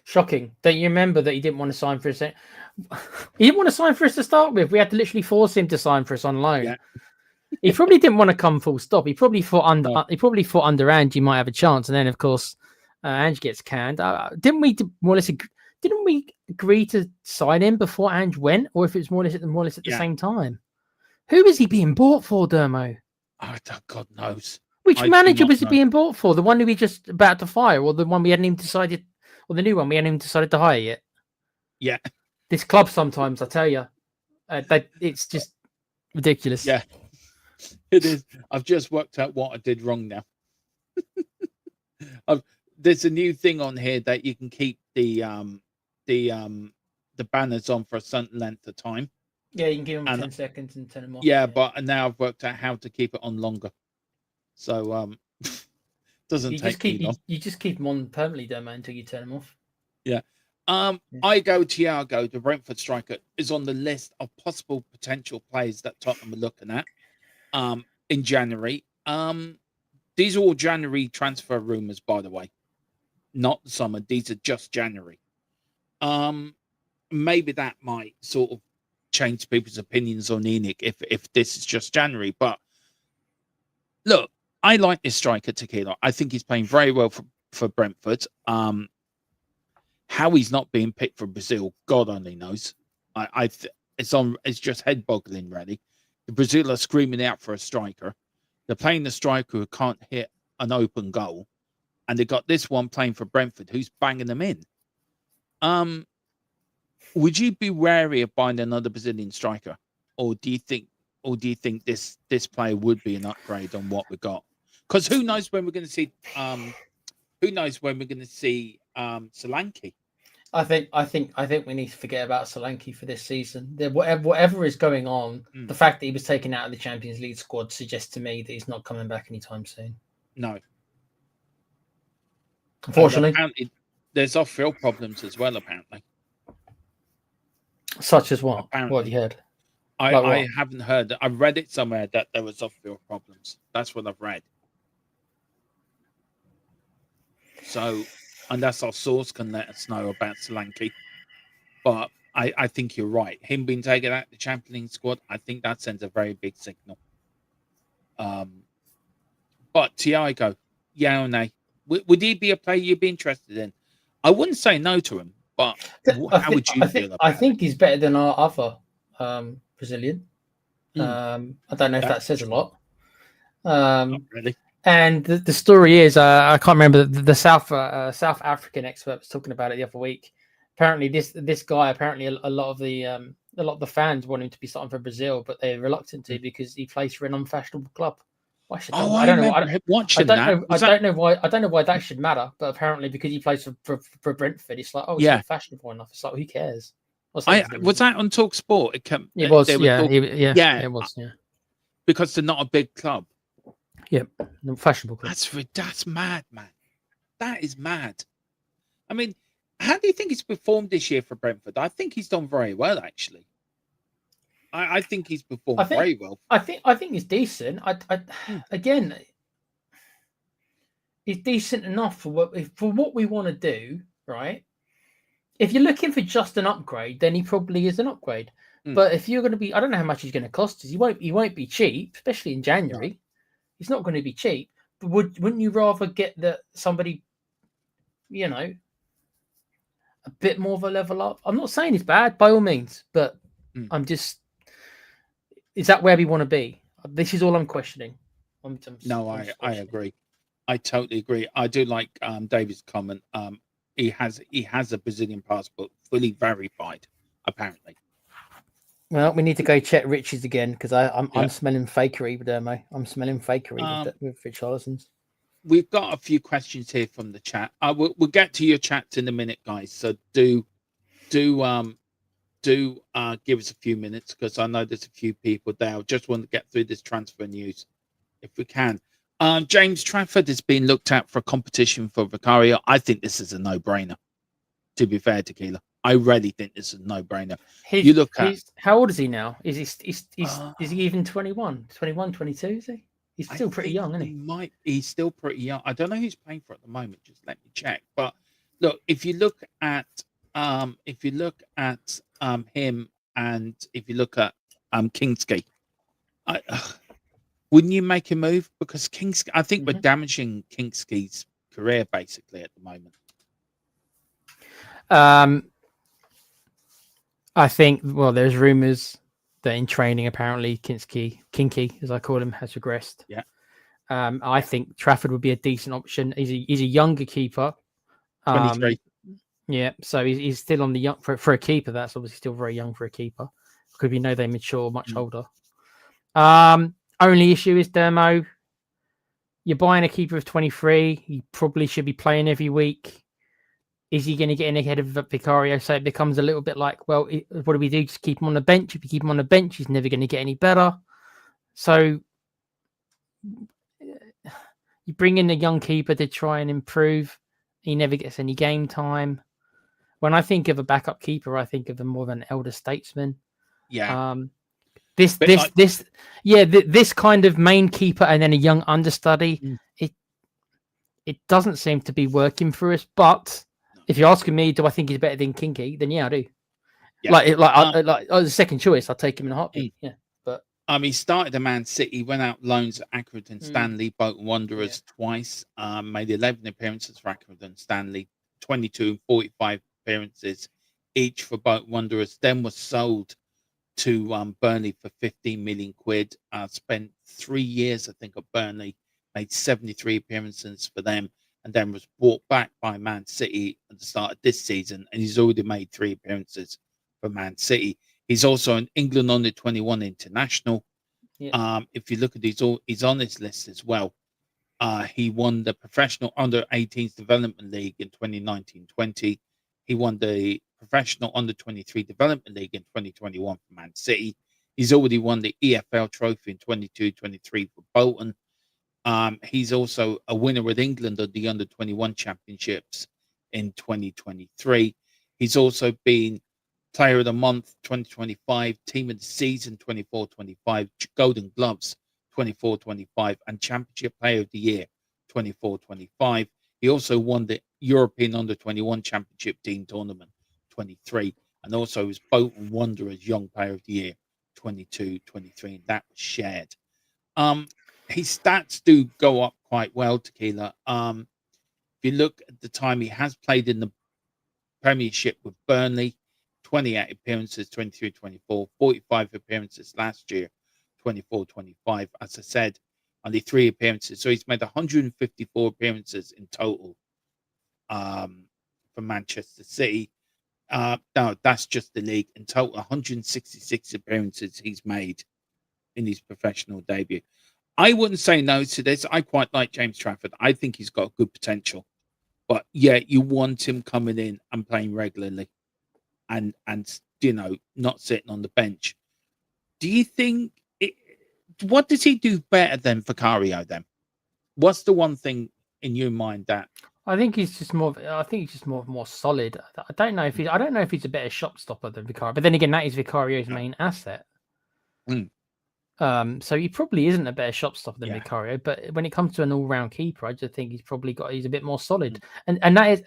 Shocking. Don't you remember that he didn't want to sign for us? He didn't want to sign for us to start with. We had to literally force him to sign for us on loan. Yeah. He probably didn't want to come full stop. He probably thought under Ange you might have a chance, and then of course Ange gets canned. Didn't we agree to sign him before Ange went, or if it's more or less at the same time? Who is he being bought for, Dermo? Oh, God knows. Which manager was he being bought for? The one who we just about to fire, or the one we hadn't even decided, or the new one we hadn't even decided to hire yet? Yeah. This club sometimes, I tell you, it's just ridiculous. Yeah. It is. I've just worked out what I did wrong now. There's a new thing on here that you can keep the banners on for a certain length of time. Yeah, you can give them 10 seconds and turn them off. Yeah, but now I've worked out how to keep it on longer. So doesn't take long. You just keep them on permanently, don't man, until you turn them off. Yeah. Thiago, the Brentford striker, is on the list of possible potential players that Tottenham are looking at in January. These are all January transfer rumours, by the way. Not the summer. These are just January. Maybe that might sort of change people's opinions on ENIC if this is just January. But look, I like this striker, Tequila. I think he's playing very well for Brentford. How he's not being picked for Brazil, God only knows. It's just head boggling, really. The Brazil are screaming out for a striker. They're playing the striker who can't hit an open goal. and they got this one playing for Brentford, who's banging them in. Would you be wary of buying another Brazilian striker, or do you think this player would be an upgrade on what we got? Because who knows when we're going to see Solanke? I think we need to forget about Solanke for this season. Whatever is going on, the fact that he was taken out of the Champions League squad suggests to me that he's not coming back anytime soon. No. Unfortunately. Apparently, there's off-field problems as well, apparently. Such as what? Apparently. What have you heard? I haven't heard. I've read it somewhere that there was off-field problems. That's what I've read. So, unless our source can let us know about Solanke. But I think you're right. Him being taken out of the Champions League squad, I think that sends a very big signal. But Thiago, yeah or nay? Would he be a player you'd be interested in? I wouldn't say no to him, but how would you feel about it? I think he's better than our other Brazilian. I don't know if that says a lot. Not really. And the story is, I can't remember, the South African expert was talking about it the other week. Apparently, this guy, a lot of the fans want him to be starting for Brazil, but they're reluctant to because he plays for an unfashionable club. I don't know. I don't know why that should matter, but apparently because he plays for Brentford, it's like, it's not fashionable enough. It's like, who cares? Was that on Talk Sport? It was, it was, yeah. Because they're not a big club. Yeah, fashionable club. That's mad, man. That is mad. I mean, how do you think he's performed this year for Brentford? I think he's done very well, actually. I think he's performed very well. I think he's decent. Again, he's decent enough for what we want to do, right? If you're looking for just an upgrade, then he probably is an upgrade. But if you're going to be, I don't know how much he's going to cost us. He won't be cheap, especially in January. No. He's not going to be cheap. But wouldn't you rather get somebody, a bit more of a level up? I'm not saying it's bad by all means, but I'm just. Is that where we want to be? This is all I'm questioning. I agree. I totally agree. I do like David's comment. He has a Brazilian passport, fully verified, apparently. Well, we need to go check Richie's again because I'm smelling fakery with Dermo. I'm smelling fakery with Richarlison's. We've got a few questions here from the chat. We'll get to your chats in a minute, guys. So do give us a few minutes because I know there's a few people there. I just want to get through this transfer news if we can. James Trafford has been looked at for a competition for Vicario. I think this is a no-brainer, to be fair, Tequila. I really think this is a no-brainer. You look at... How old is he now? Is he even 21, 22, is he? He's still pretty young, isn't he? He's still pretty young. I don't know who's playing for at the moment. Just let me check. But look, if you look at him and if you look at Kingsley, wouldn't you make a move? Because Kingsley, I think we're damaging Kingsley's career basically at the moment. I think, there's rumours that in training, apparently, Kinky, as I call him, has regressed. Yeah. I think Trafford would be a decent option. He's a younger keeper. 23. Yeah, so he's still on the young for a keeper. That's obviously still very young for a keeper because we know they mature much older. Only issue is Dermo. You're buying a keeper of 23. He probably should be playing every week. Is he going to get in ahead of Vicario? So it becomes a little bit like, what do we do? Just keep him on the bench. If you keep him on the bench, he's never going to get any better. So you bring in a young keeper to try and improve. He never gets any game time. When I think of a backup keeper, I think of him more of an elder statesman. Yeah. This kind of main keeper and then a young understudy. It doesn't seem to be working for us, but. If you're asking me, do I think he's better than Kinky? Then yeah, I do. Yeah. As a second choice, I'll take him in a heartbeat. Yeah, but he started at Man City, went out loans at Accrington Stanley, Bolton Wanderers twice. Made 11 appearances for Accrington Stanley, 22 and 45 appearances each for Bolton Wanderers. Then was sold to Burnley for 15 million quid. Spent 3 years, I think, at Burnley. Made 73 appearances for them. and then was brought back by Man City at the start of this season, and he's already made 3 appearances for Man City. He's also an England under-21 international. Yeah. If you look at he's on this list as well. He won the Professional Under-18s Development League in 2019-20. He won the Professional Under-23 Development League in 2021 for Man City. He's already won the EFL Trophy in 22-23 for Bolton. He's also a winner with England of the Under-21 Championships in 2023. He's also been Player of the Month 2025, Team of the Season 24-25, Golden Gloves 24-25, and Championship Player of the Year 24-25. He also won the European Under-21 Championship Team Tournament 23, and also was Bolton Wanderers Young Player of the Year 22-23, and that was shared. His stats do go up quite well, Tequila. If you look at the time he has played in the Premiership with Burnley, 28 appearances, 23-24, 45 appearances last year, 24-25. As I said, only 3 appearances. So he's made 154 appearances in total for Manchester City. No, that's just the league. In total, 166 appearances he's made in his professional debut. I wouldn't say no to this. I quite like James Trafford. I think he's got good potential. But yeah, you want him coming in and playing regularly and not sitting on the bench. Do you think what does he do better than Vicario then? What's the one thing in your mind that I think he's just more. I think he's just more solid. I don't know if he's a better shot stopper than Vicario, but then again, that is Vicario's main asset. Mm. So he probably isn't a better shot stopper than Yeah. Vicario, but when it comes to an all-round keeper, I just think he's a bit more solid. And that is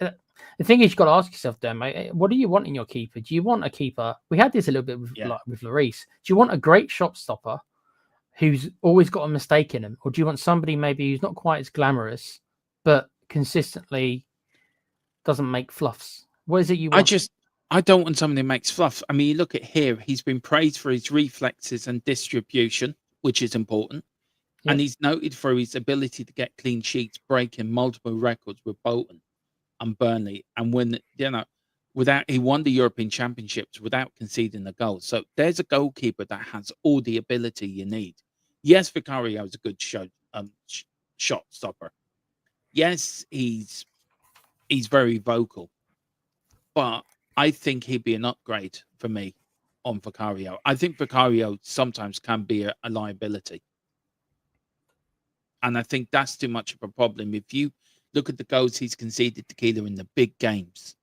the thing is, you've got to ask yourself, then, mate, what do you want in your keeper? Do you want a keeper? We had this a little bit with Lloris. Do you want a great shot stopper who's always got a mistake in him, or do you want somebody maybe who's not quite as glamorous but consistently doesn't make fluffs? What is it you want? I don't want somebody who makes fluff. I mean, you look at here, he's been praised for his reflexes and distribution, which is important. Yeah. And he's noted for his ability to get clean sheets, breaking multiple records with Bolton and Burnley. And when, he won the European Championships without conceding a goal. So there's a goalkeeper that has all the ability you need. Yes, Vicario is a good shot stopper. Yes, he's very vocal. But I think he'd be an upgrade for me on Vicario. I think Vicario sometimes can be a liability. And I think that's too much of a problem. If you look at the goals he's conceded, Tequila, in the big games,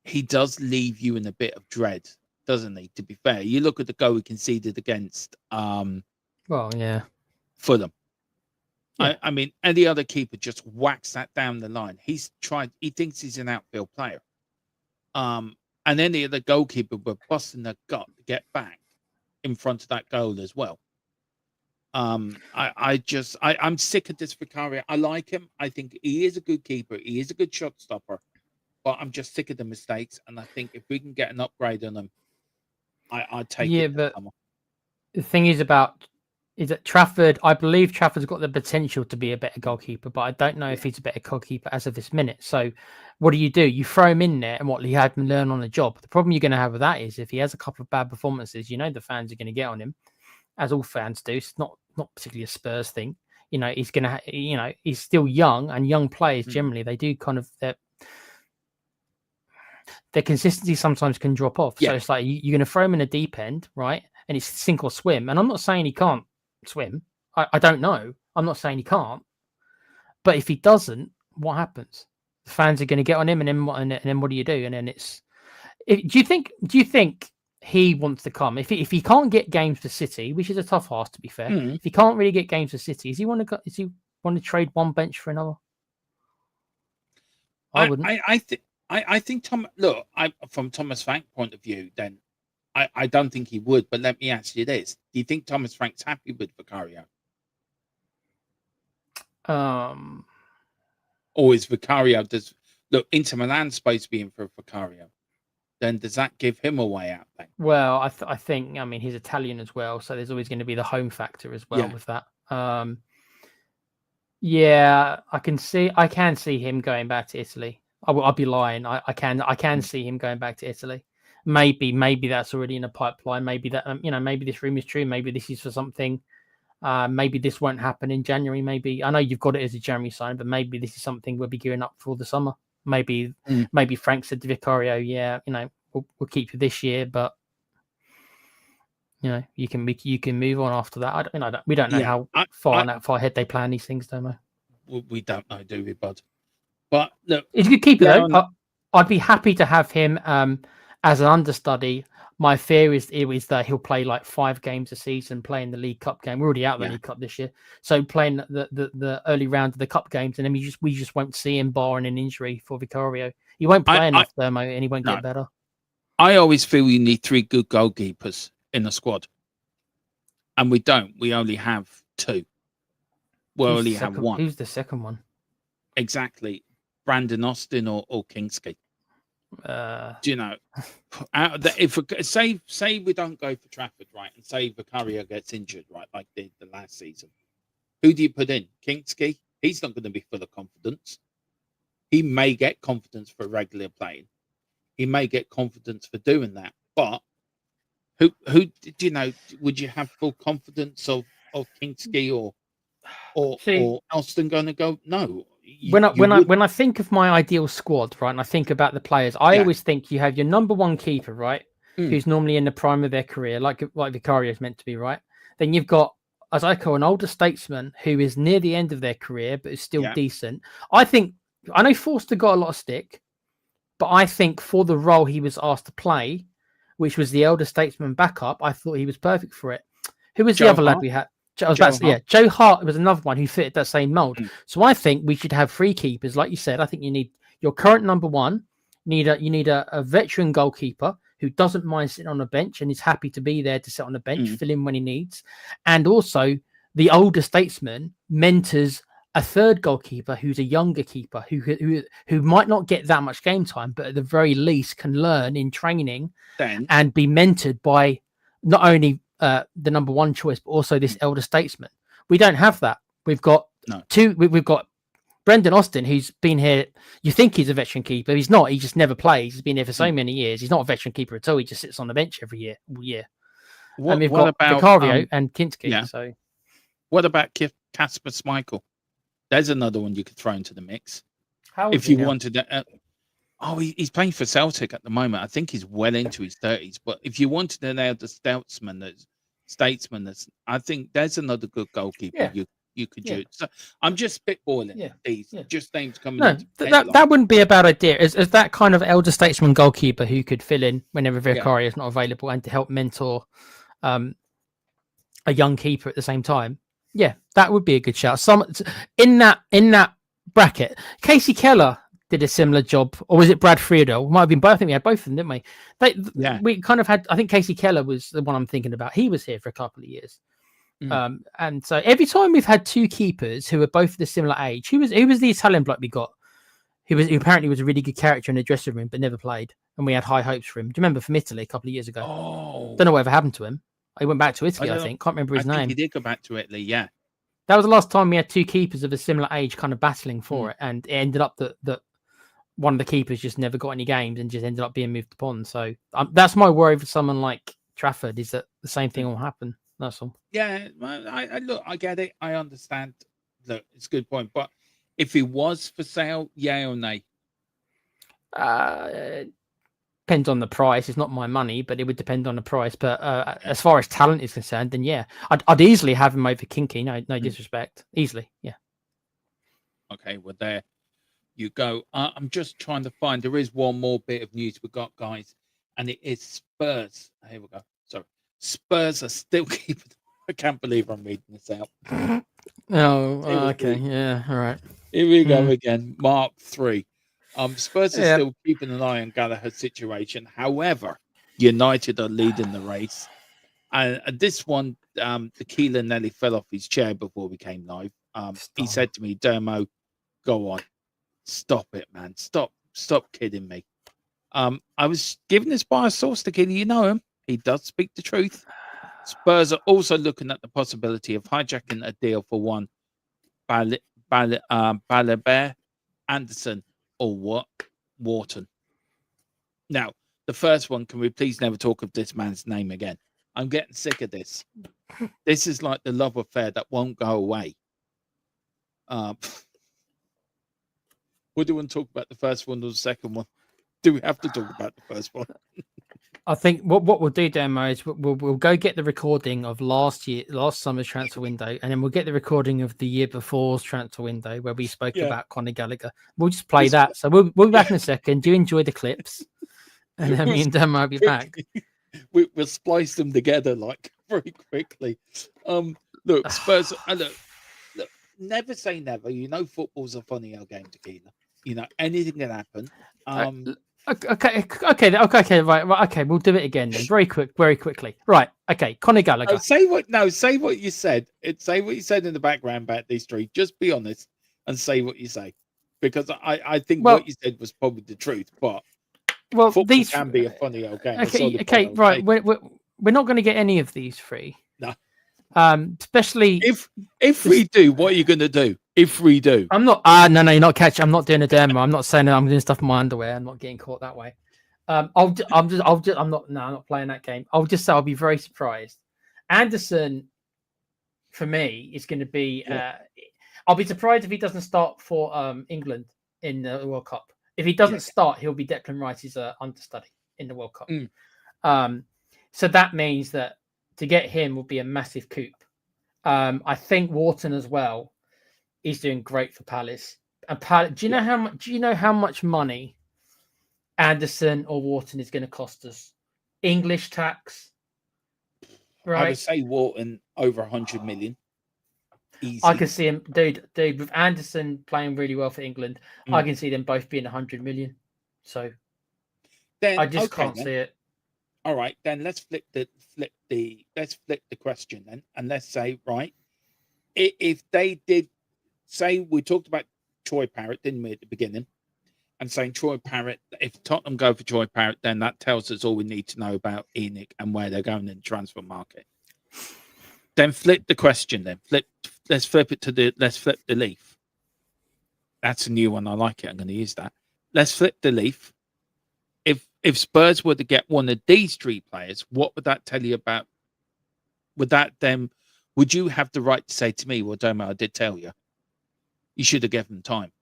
he does leave you in a bit of dread, doesn't he? To be fair, you look at the goal he conceded against Fulham. Yeah. I mean, any other keeper just whacks that down the line. He thinks he's an outfield player. And any other goalkeeper were busting their gut to get back in front of that goal as well. I'm sick of this Vicario. I like him. I think he is a good keeper. He is a good shot stopper. But I'm just sick of the mistakes. And I think if we can get an upgrade on him, I'd take it. Yeah, but the thing is that Trafford, I believe Trafford's got the potential to be a better goalkeeper, but I don't know if he's a better goalkeeper as of this minute. So what do? You throw him in there and what he had to learn on the job. The problem you're going to have with that is if he has a couple of bad performances, the fans are going to get on him, as all fans do. It's not particularly a Spurs thing. He's going to, he's still young, and young players generally, they do kind of, their consistency sometimes can drop off. Yeah. So it's like you're going to throw him in a deep end, right? And it's sink or swim. And I'm not saying he can't swim. I don't know. I'm not saying he can't. But if he doesn't, what happens? The fans are going to get on him, and then what do you do? And then do you think he wants to come? If he can't get games for City, which is a tough ask to be fair, if he can't really get games for City, does he want to trade one bench for another? I wouldn't. I think from Thomas Frank's point of view, then I don't think he would. But let me ask you this: do you think Thomas Frank's happy with Vicario? Or is Vicario Inter Milan's supposed to be in for Vicario? Then does that give him a way out then? Well, I think he's Italian as well, so there's always going to be the home factor as well with that. Yeah, I can see him going back to Italy. I'll be lying. I can see him going back to Italy. Maybe that's already in the pipeline. Maybe that maybe this room is true. Maybe this is for something. Maybe this won't happen in January. Maybe I know you've got it as a January sign, but maybe this is something we'll be gearing up for the summer. Maybe maybe Frank said to Vicario, yeah, we'll keep you this year, but you can move on after that. We don't know Yeah, how I, far ahead they plan these things, don't we don't know, do we, bud? But look, He's a good keeper, yeah, though. I'd be happy to have him as an understudy. My fear is that he'll play like 5 games a season, playing the League Cup game. We're already out of the League Cup this year, so playing the early round of the Cup games, and then we just won't see him barring an injury for Vicario. He won't play enough, Thermo, and he won't get better. I always feel you need 3 good goalkeepers in the squad, and we don't. We only have 2. We only have 1. Who's the second one? Exactly, Brandon Austin or Kingsley. Do you know? If say we don't go for Trafford, right, and say Vicario gets injured, right, like the last season, who do you put in? Kingsley? He's not going to be full of confidence. He may get confidence for regular playing. He may get confidence for doing that, but who do you know? Would you have full confidence of Kingsley or Alston going to go? No. When I think of my ideal squad, right, and I think about the players, I always think you have your number 1 keeper, right, who's normally in the prime of their career, like Vicario is meant to be, right. Then you've got, as I call, an older statesman who is near the end of their career but is still decent. I know Forster got a lot of stick, but I think for the role he was asked to play, which was the elder statesman backup, I thought he was perfect for it. Who was the other lad we had? Joe Hart was another one who fitted that same mold. So I think we should have 3 keepers, like you said. I think you need your current number 1. You need a veteran goalkeeper who doesn't mind sitting on a bench and is happy to be there to sit on the bench, fill in when he needs, and also the older statesman mentors a third goalkeeper who's a younger keeper who might not get that much game time, but at the very least can learn in training and be mentored by not only the number 1 choice, but also this elder statesman. We don't have that. We've got 2. We've got Brendan Austin, who's been here. You think he's a veteran keeper. He's not. He just never plays. He's been here for so many years. He's not a veteran keeper at all. He just sits on the bench every year. And we've got Vicario and Kinski. So, what about Kasper Schmeichel? There's another one you could throw into the mix. How if you wanted to. He's playing for Celtic at the moment. I think he's well into his 30s. But if you wanted an elder statesman, I think there's another good goalkeeper you could use. So I'm just spitballing these. Just names coming. No, that wouldn't be a bad idea. As that kind of elder statesman goalkeeper who could fill in whenever Vicario is not available and to help mentor a young keeper at the same time. Yeah, that would be a good shout. In that bracket, Casey Keller did a similar job, or was it Brad Friedel? Might have been both. I think we had both of them, didn't we? We kind of had. I think Casey Keller was the one I'm thinking about. He was here for a couple of years, and so every time we've had 2 keepers who are both the similar age. Who was the Italian bloke we got? Who apparently was a really good character in the dressing room, but never played, and we had high hopes for him. Do you remember from Italy a couple of years ago? Don't know whatever happened to him. He went back to Italy, I think. Can't remember his name. He did go back to Italy. Yeah, that was the last time we had 2 keepers of a similar age, kind of battling for it, and it ended up that one of the keepers just never got any games and just ended up being moved upon. So that's my worry for someone like Trafford, is that the same thing will happen. That's all. Yeah, I get it. I understand. Look, it's a good point. But if he was for sale, yay or nay? Depends on the price. It's not my money, but it would depend on the price. But as far as talent is concerned, then yeah, I'd easily have him over Kinky. No disrespect. Easily, yeah. Okay, well there you go. I'm just trying to find. There is one more bit of news we got, guys, and it is Spurs. Here we go. Sorry, Spurs are still keeping. I can't believe I'm reading this out. Okay, yeah, all right. Here we go again. Mark 3. Spurs are still keeping an eye on Gallagher's situation. However, United are leading the race, and this one, the Keelan nearly fell off his chair before we came live. He said to me, "Dermo, go on." Stop it, man. Stop kidding me. I was given this by a source to Kenny. You know him. He does speak the truth. Spurs are also looking at the possibility of hijacking a deal for one Balabert, Anderson, or what? Wharton. Now, the first one, can we please never talk of this man's name again? I'm getting sick of this. This is like the love affair that won't go away. What do you want to talk about, the first one or the second one? Do we have to talk about the first one? I think what we'll do, Demo, is we'll go get the recording of last summer's transfer window, and then we'll get the recording of the year before's transfer window where we spoke Yeah. about Conor Gallagher. We'll just play Just- that. So we'll be back in a second. Do enjoy the clips, and then me and Demo will be back. We'll splice them together like very quickly. Look, Spurs. Look, never say never. You know, football's a funny old game, Tequila. You know, anything can happen. Okay, right, okay, we'll do it again then, very quickly. Right, okay, Conor Gallagher. Say what you said. Say what you said in the background about these three. Just be honest and say what you say, because I think what you said was probably the truth. But football these can be a funny old game. Okay, right. We're not going to get any of these three. No. Especially if we do, what are you going to do? If we do, I'm not. No, you're not catching. I'm not doing a demo. I'm not saying that I'm doing stuff in my underwear. I'm not getting caught that way. I'm not playing that game. I'll just say I'll be very surprised. Anderson, for me, is going to be. I'll be surprised if he doesn't start for England in the World Cup. If he doesn't start, he'll be Declan Rice's understudy in the World Cup. So that means that to get him will be a massive coup. I think Wharton as well. He's doing great for Palace. And Palace, do you know how much money Anderson or Wharton is going to cost us? English tax, right? I would say Wharton over 100 million. Easy. I can see him, dude. With Anderson playing really well for England, I can see them both being 100 million. So then, I just can't see it. All right, then let's flip the question then, and let's say, right, if they did say, we talked about Troy Parrott, didn't we, at the beginning, and saying Troy Parrott, if Tottenham go for Troy Parrott, then that tells us all we need to know about Enoch and where they're going in the transfer market. Then flip the question. Let's flip the leaf. That's a new one. I like it. I'm going to use that. Let's flip the leaf. If Spurs were to get one of these three players, what would that tell you about? Would you have the right to say to me, well, Domo, I did tell you. You should have given them time.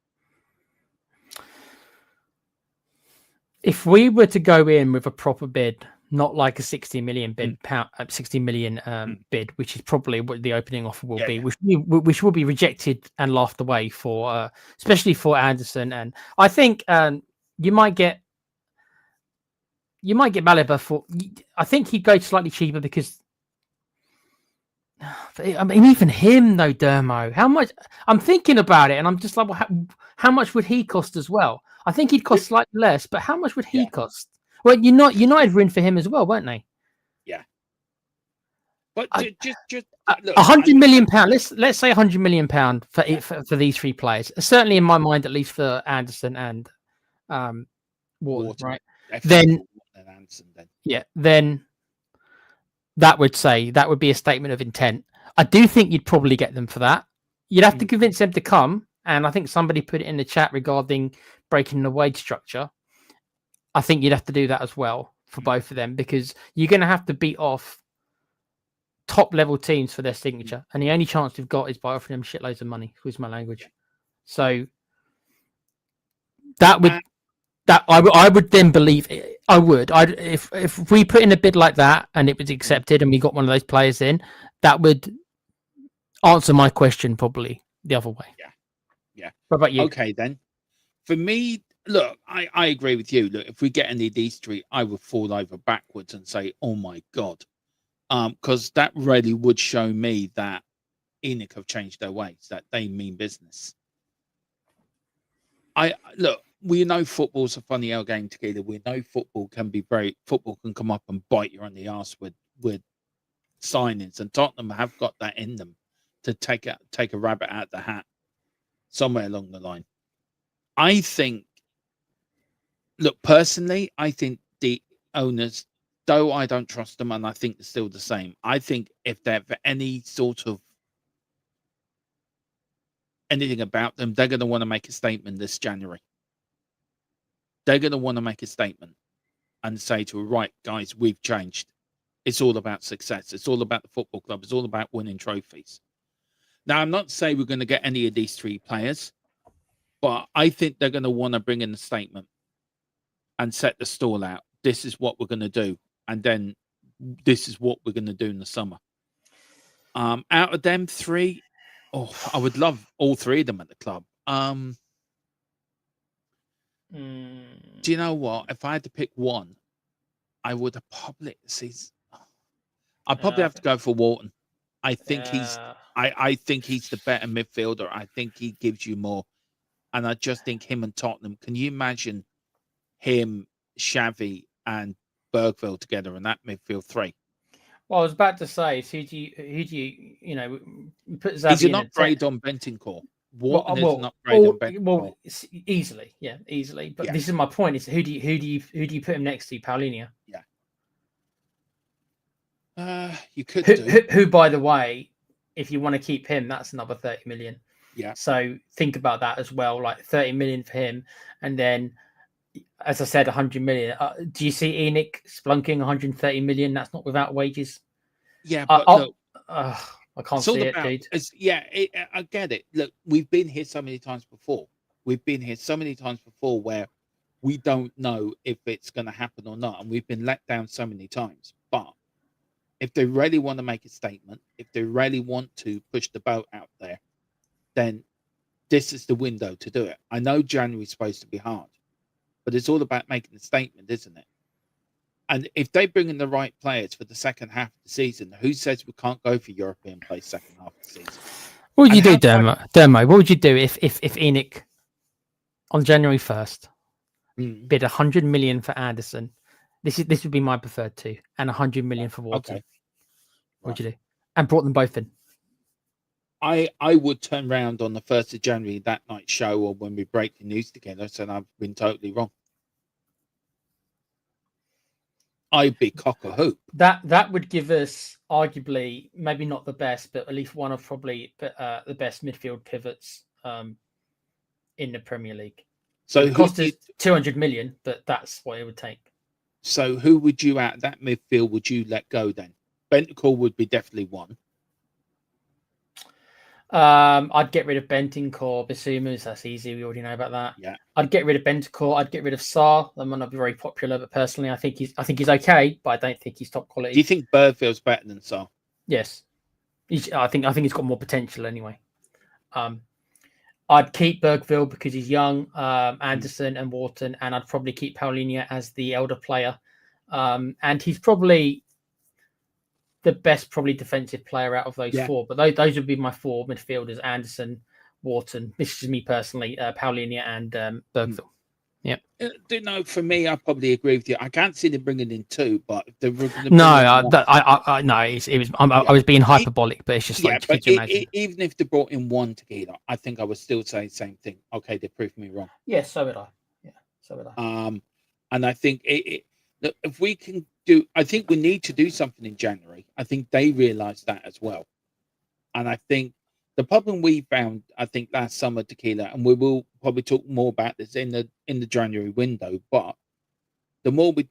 If we were to go in with a proper bid, not like a 60 million bid, 60 million bid, which is probably what the opening offer will be, which will be rejected and laughed away for, especially for Anderson. And I think you might get Malibu for. I think he'd go slightly cheaper because. I mean, even him though, Dermo. How much? I'm thinking about it, and I'm just like, well, how much would he cost as well? I think he'd cost slightly less, but how much would he cost? Well, United were in for him as well, weren't they? Yeah. But just look, £100 million. Let's say £100 million for these three players. Certainly in my mind, at least for Anderson and Wharton, right? Then that would be a statement of intent. I do think you'd probably get them for that. You'd have to convince them to come. And I think somebody put it in the chat regarding breaking the wage structure. I think you'd have to do that as well for both of them, because you're going to have to beat off top level teams for their signature. And the only chance we've got is by offering them shitloads of money. Excuse my language. So I would then believe I would. If we put in a bid like that and it was accepted and we got one of those players in, that would answer my question probably the other way. Yeah. What about you? Okay, then. For me, look, I agree with you. Look, if we get any of these three, I would fall over backwards and say, "Oh my god," because that really would show me that Enoch have changed their ways, that they mean business. We know football's a funny old game together. We know football can come up and bite you on the arse with signings, and Tottenham have got that in them to take a rabbit out the hat somewhere along the line. I think, look, personally, I think the owners, though I don't trust them, and I think they're still the same. I think if they're for any sort of anything about them, they're going to want to make a statement this January. They're going to want to make a statement and say to, right, guys, we've changed. It's all about success. It's all about the football club. It's all about winning trophies. Now, I'm not saying we're going to get any of these three players, but I think they're going to want to bring in a statement and set the stall out. This is what we're going to do. And then this is what we're going to do in the summer. Out of them three, I would love all three of them at the club. Do you know what? If I had to pick one, I would have probably I'd probably have to go for Wharton. I think I think he's the better midfielder. I think he gives you more. And I just think him and Tottenham, can you imagine him, Xavi, and Bergville together in that midfield three? Well, I was about to say, who do you put Xavi He's an in upgrade on Bentancur. Wharton is an upgrade on Bentancur. Well, easily. But Yeah. this is my point: is who do you put him next to? Paulinho. You could do. Who, by the way, if you want to keep him, that's another 30 million. Yeah. So think about that as well, like 30 million for him, and then, as I said, 100 million. Do you see Enoch splunking 130 million? That's not without wages. Yeah, but look, I can't see it, dude. I get it. Look, we've been here so many times before. Where we don't know if it's going to happen or not, and we've been let down so many times. But if they really want to make a statement, if they really want to push the boat out there, then this is the window to do it. I know January's supposed to be hard, but it's all about making a statement, isn't it? And if they bring in the right players for the second half of the season, who says we can't go for European place second half of the season? What would you do, Dermo? What would you do if Enoch on January 1st bid 100 million for Anderson? This would be my preferred two, and 100 million for Wharton. Okay. What would you do? And brought them both in. I would turn around on the 1st of January, that night show, or when we break the news together, and I've been totally wrong. I'd be cock a hoop. That would give us arguably maybe not the best, but at least one of probably the best midfield pivots in the Premier League. So it cost us 200 million, but that's what it would take. So who would you at that midfield would you let go then? Bentancur would be definitely one. I'd get rid of Bentancur, Bissoumas. That's easy. We already know about that. Yeah. I'd get rid of Bentancur. I'd get rid of Sarr. That might not be very popular, but personally, I think he's okay, but I don't think he's top quality. Do you think Bergville's better than Sarr? Yes. I think he's got more potential anyway. I'd keep Bergville because he's young, Anderson and Wharton, and I'd probably keep Paulinho as the elder player. And he's probably the best, defensive player out of those four. But those would be my four midfielders: Anderson, Wharton. This is me personally, Paulinho and Bergville. Yeah. No, for me, I probably agree with you. I can't see them bringing in two, but if they're I was being hyperbolic, but it's just could you imagine? Even if they brought in one together, I think I would still say the same thing. Okay, they proved me wrong. Yeah, so would I. And I think if we can do, I think we need to do something in January. I think they realise that as well, and I think. The problem we found, I think, last summer, Tequila, and we will probably talk more about this in the January window. But the more we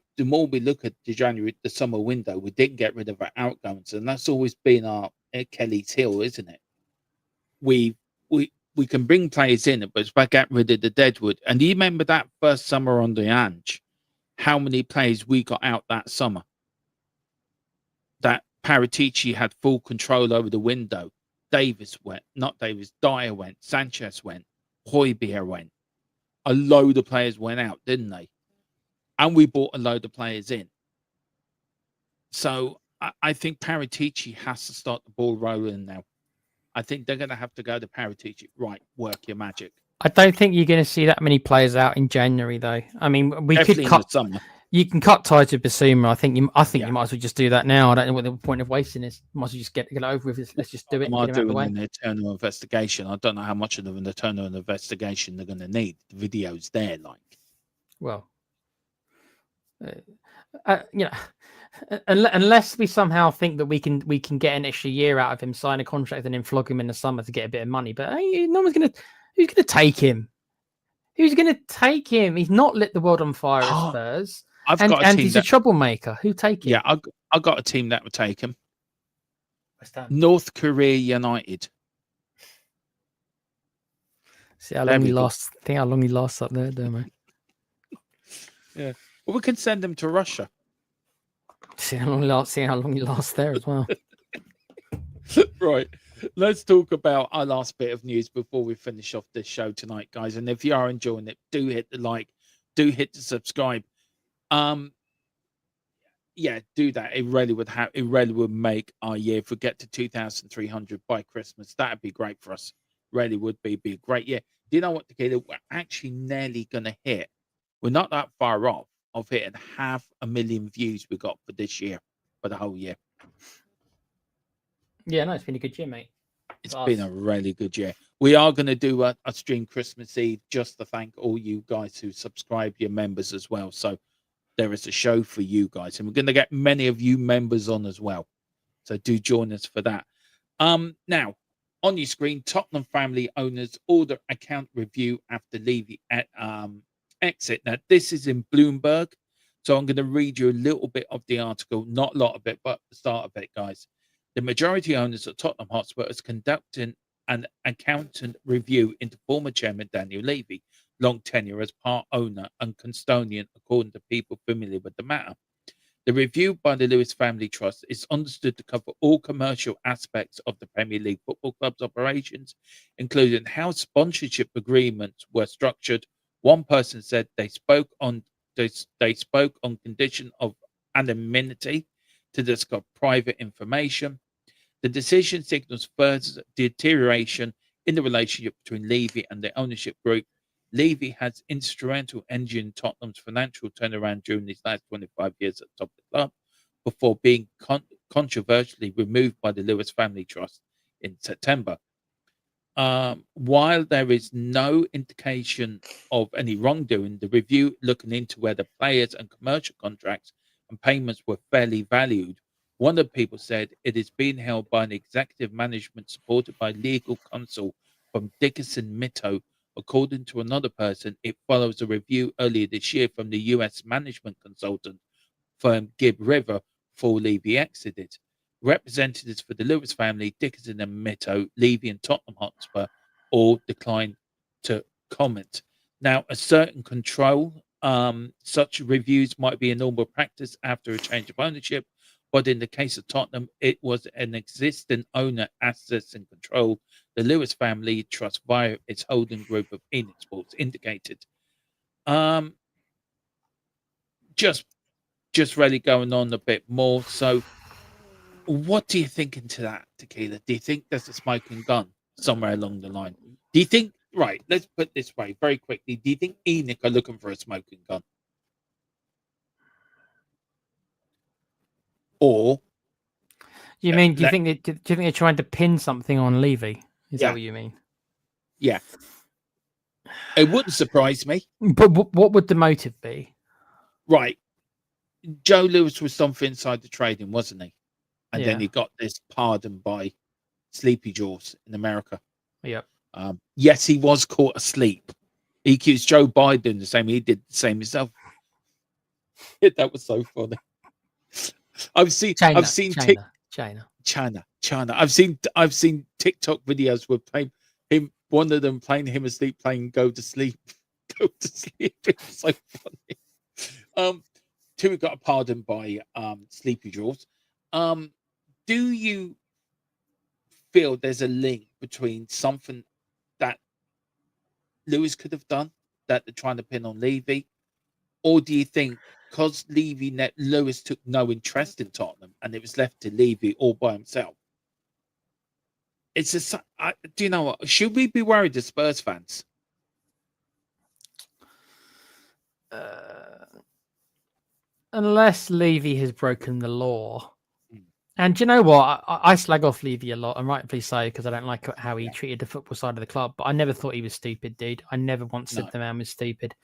look at the summer window, we didn't get rid of our outgoings, and that's always been our Achilles heel, isn't it? We can bring players in, but it's about getting rid of the deadwood. And do you remember that first summer on the Ange? How many players we got out that summer? That Paratici had full control over the window. Dyer went, Sanchez went, Højbjerg went. A load of players went out, didn't they? And we bought a load of players in. So I think Paratici has to start the ball rolling now. I think they're going to have to go to Paratici. Right, work your magic. I don't think you're going to see that many players out in January, though. I mean, we Definitely could cut. Summer. You can cut ties with Bissouma. I think you might as well just do that now. I don't know what the point of wasting is. You might as well just get it over with. Let's just do it. Am I doing an internal investigation? I don't know how much of an internal investigation they're going to need. The video's there, like. Well, You know, unless we somehow think that we can get an extra year out of him, sign a contract, and then flog him in the summer to get a bit of money. But no one's gonna. Who's gonna take him? Who's gonna take him? He's not lit the world on fire at Oh, Spurs, I've and got a team he's that. a troublemaker. Who take him? Yeah, I got a team that would take him. West Ham. North Korea United. See how There long he we go. lasts. Think how long he lasts up there, don't we? Yeah. Well, we can send him to Russia. See how long he lasts. See how long he lasts there as well. Right. Let's talk about our last bit of news before we finish off this show tonight, guys. And if you are enjoying it, do hit the like, do hit the subscribe. Yeah, do that. It really would make our year. If we get to 2,300 by Christmas, that'd be great for us. Really would be a great year. Do you know what, Tequila? We're actually nearly gonna hit. We're not that far off of hitting 500,000 views we got for this year, for the whole year. Yeah, no, it's been a good year, mate. It's been a really good year. We are going to do a stream Christmas Eve just to thank all you guys who subscribe, your members as well. So there is a show for you guys, and we're going to get many of you members on as well. So do join us for that. Now, on your screen, Tottenham family owners order account review after Levy exit. Now, this is in Bloomberg. So I'm going to read you a little bit of the article, not a lot of it, but the start of it, guys. The majority owners at Tottenham Hotspur is conducting an accountant review into former chairman Daniel Levy, long tenure as part owner and custodian, according to people familiar with the matter. The review by the Lewis Family Trust is understood to cover all commercial aspects of the Premier League Football Club's operations, including how sponsorship agreements were structured. One person said they spoke on condition of anonymity to discuss private information. The decision signals further deterioration in the relationship between Levy and the ownership group. Levy has instrumental engine Tottenham's financial turnaround during his last 25 years at the top of the club, before being controversially removed by the Lewis Family Trust in September. While there is no indication of any wrongdoing, the review looking into whether players and commercial contracts and payments were fairly valued. One of the people said it is being held by an executive management supported by legal counsel from Dickinson Mitto. According to another person, it follows a review earlier this year from the US management consultant firm Gibb River before Levy exited. Representatives for the Lewis family, Dickinson and Mitto, Levy and Tottenham Hotspur all declined to comment. Now, a certain control, such reviews might be a normal practice after a change of ownership, but in the case of Tottenham, it was an existing owner access and control. The Lewis Family Trust, via its holding group of Enix Sports, indicated. Just really going on a bit more. So, what do you think into that, Tequila? Do you think there's a smoking gun somewhere along the line? Do you think, right, let's put it this way very quickly. Do you think Enix are looking for a smoking gun? Or You mean? Do you think they're trying to pin something on Levy? Is Yeah. that what you mean? yeah, it wouldn't surprise me. But what would the motive be? Right, Joe Lewis was something inside the trading, wasn't he? And then Yeah. he got this pardon by Sleepy Jaws in America. Yep. Yes, he was caught asleep. He accused Joe Biden the same. He did the same himself. That was so funny. I've seen China. I've seen TikTok videos with him, one of them playing him asleep, playing Go to Sleep. Go to Sleep. It's so funny. Two got a pardon by Sleepy Jaws. Do you feel there's a link between something that Lewis could have done that they're trying to pin on Levy? Or do you think because Lewis took no interest in Tottenham and it was left to Levy all by himself? It's do you know what? Should we be worried as Spurs fans? Unless Levy has broken the law. And do you know what? I slag off Levy a lot, and rightfully so, because I don't like how he treated the football side of the club. But I never thought he was stupid, dude. I never once said the man was stupid.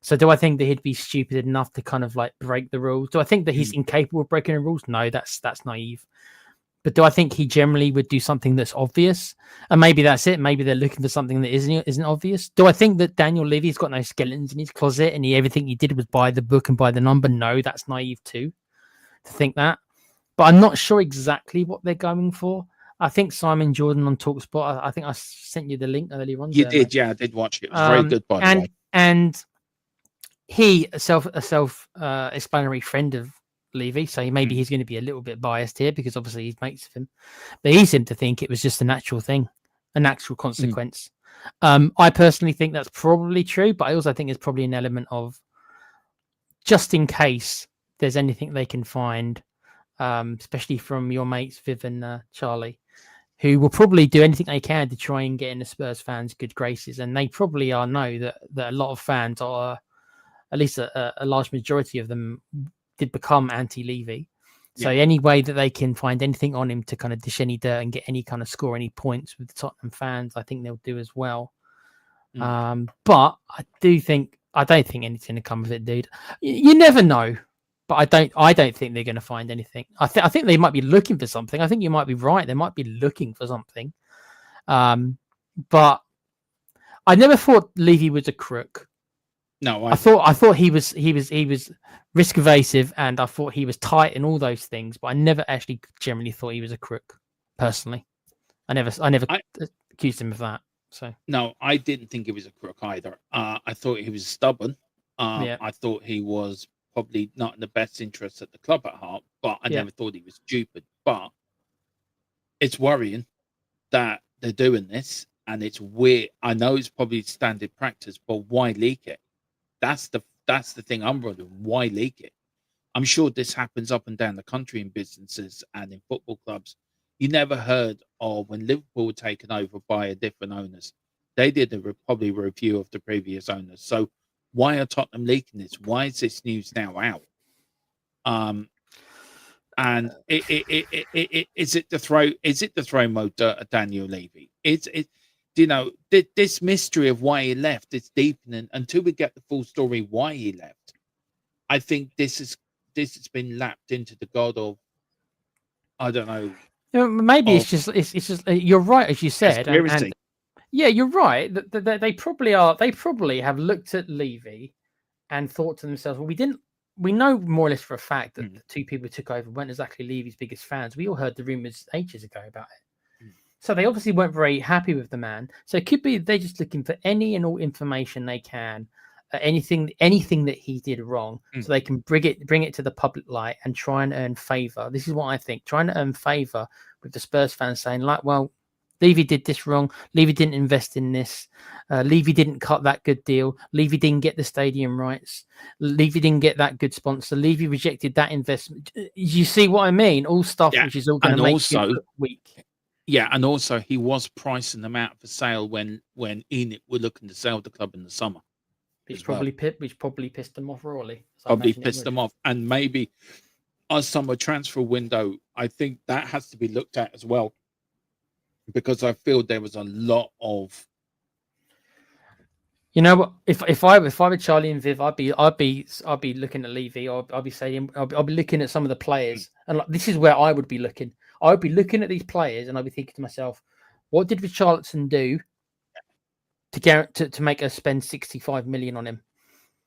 So do I think that he'd be stupid enough to kind of like break the rules? Do I think that he's incapable of breaking the rules? No, that's naive. But do I think he generally would do something that's obvious? And maybe that's it. Maybe they're looking for something that isn't obvious. Do I think that Daniel Levy's got no skeletons in his closet and everything he did was buy the book and buy the number? No, that's naive too, to think that. But I'm not sure exactly what they're going for. I think Simon Jordan on TalkSport, I think I sent you the link earlier on. You did, yeah, I did watch it. It was very good, by the way. And he, a self-explanatory friend of Levy, so maybe he's going to be a little bit biased here because obviously he's mates with him. But he seemed to think it was just a natural thing, a natural consequence. I personally think that's probably true, but I also think there's probably an element of just in case there's anything they can find, especially from your mates Viv and Charlie, who will probably do anything they can to try and get in the Spurs fans' good graces. And they probably know that a lot of fans are, at least a large majority of them, did become anti-Levy. So any way that they can find anything on him to kind of dish any dirt and get any kind of score any points with the Tottenham fans, I think they'll do as well. But I don't think anything to come of it, dude. You never know. But I don't think they're going to find anything. I think they might be looking for something. I think you might be right. They might be looking for something. But I never thought Levy was a crook. No, I thought he was risk evasive, and I thought he was tight and all those things. But I never actually generally thought he was a crook. Personally, I never accused him of that. So no, I didn't think he was a crook either. I thought he was stubborn. I thought he was probably not in the best interest at the club at heart, but I never thought he was stupid. But it's worrying that they're doing this, and it's weird. I know it's probably standard practice, but why leak it? That's the thing I'm wondering. Why leak it? I'm sure this happens up and down the country in businesses and in football clubs. You never heard of when Liverpool were taken over by a different owners. They did probably a review of the previous owners. So why are Tottenham leaking this? Why is this news now out? And is it the throw mode at Daniel Levy? This mystery of why he left is deepening until we get the full story why he left. I think this has been lapped into the god of, I don't know. Maybe it's just you're right, as you said. And yeah, you're right. They probably have looked at Levy and thought to themselves, well, we know more or less for a fact that the two people who took over weren't exactly Levy's biggest fans. We all heard the rumors ages ago about it. So they obviously weren't very happy with the man. So it could be they're just looking for any and all information they can, anything that he did wrong, so they can bring it to the public light and try and earn favor. This is what I think, trying to earn favor with the Spurs fans, saying like, well, Levy did this wrong. Levy didn't invest in this. Levy didn't cut that good deal. Levy didn't get the stadium rights. Levy didn't get that good sponsor. Levy rejected that investment. You see what I mean? All stuff which is all going to make you look weak. Yeah, and also he was pricing them out for sale when Enid were looking to sell the club in the summer. Which probably pissed them off royally. Probably pissed them off. And maybe our summer transfer window, I think that has to be looked at as well. Because I feel there was a lot of, you know what? If I were Charlie and Viv, I'd be looking at Levy. I'll be saying I'll be looking at some of the players, and like, this is where I would be looking. I would be looking at these players, and I'd be thinking to myself, what did Richarlison do to make us spend 65 million on him?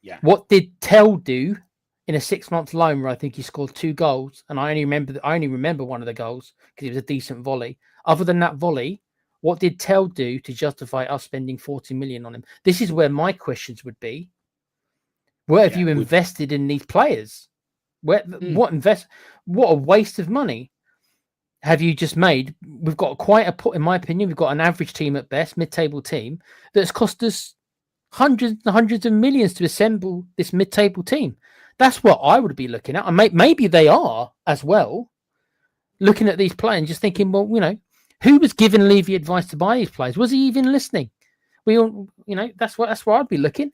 Yeah. What did Tell do in a 6-month loan where I think he scored 2 goals, and I only remember one of the goals because it was a decent volley. Other than that volley, what did Tell do to justify us spending 40 million on him? This is where my questions would be. Where have you invested in these players? What a waste of money have you just made? We've got in my opinion, we've got an average team at best, mid-table team, that's cost us hundreds and hundreds of millions to assemble this mid-table team. That's what I would be looking at. And maybe they are as well, looking at these players and just thinking, well, who was giving Levy advice to buy these players? Was he even listening? We all, that's where I'd be looking.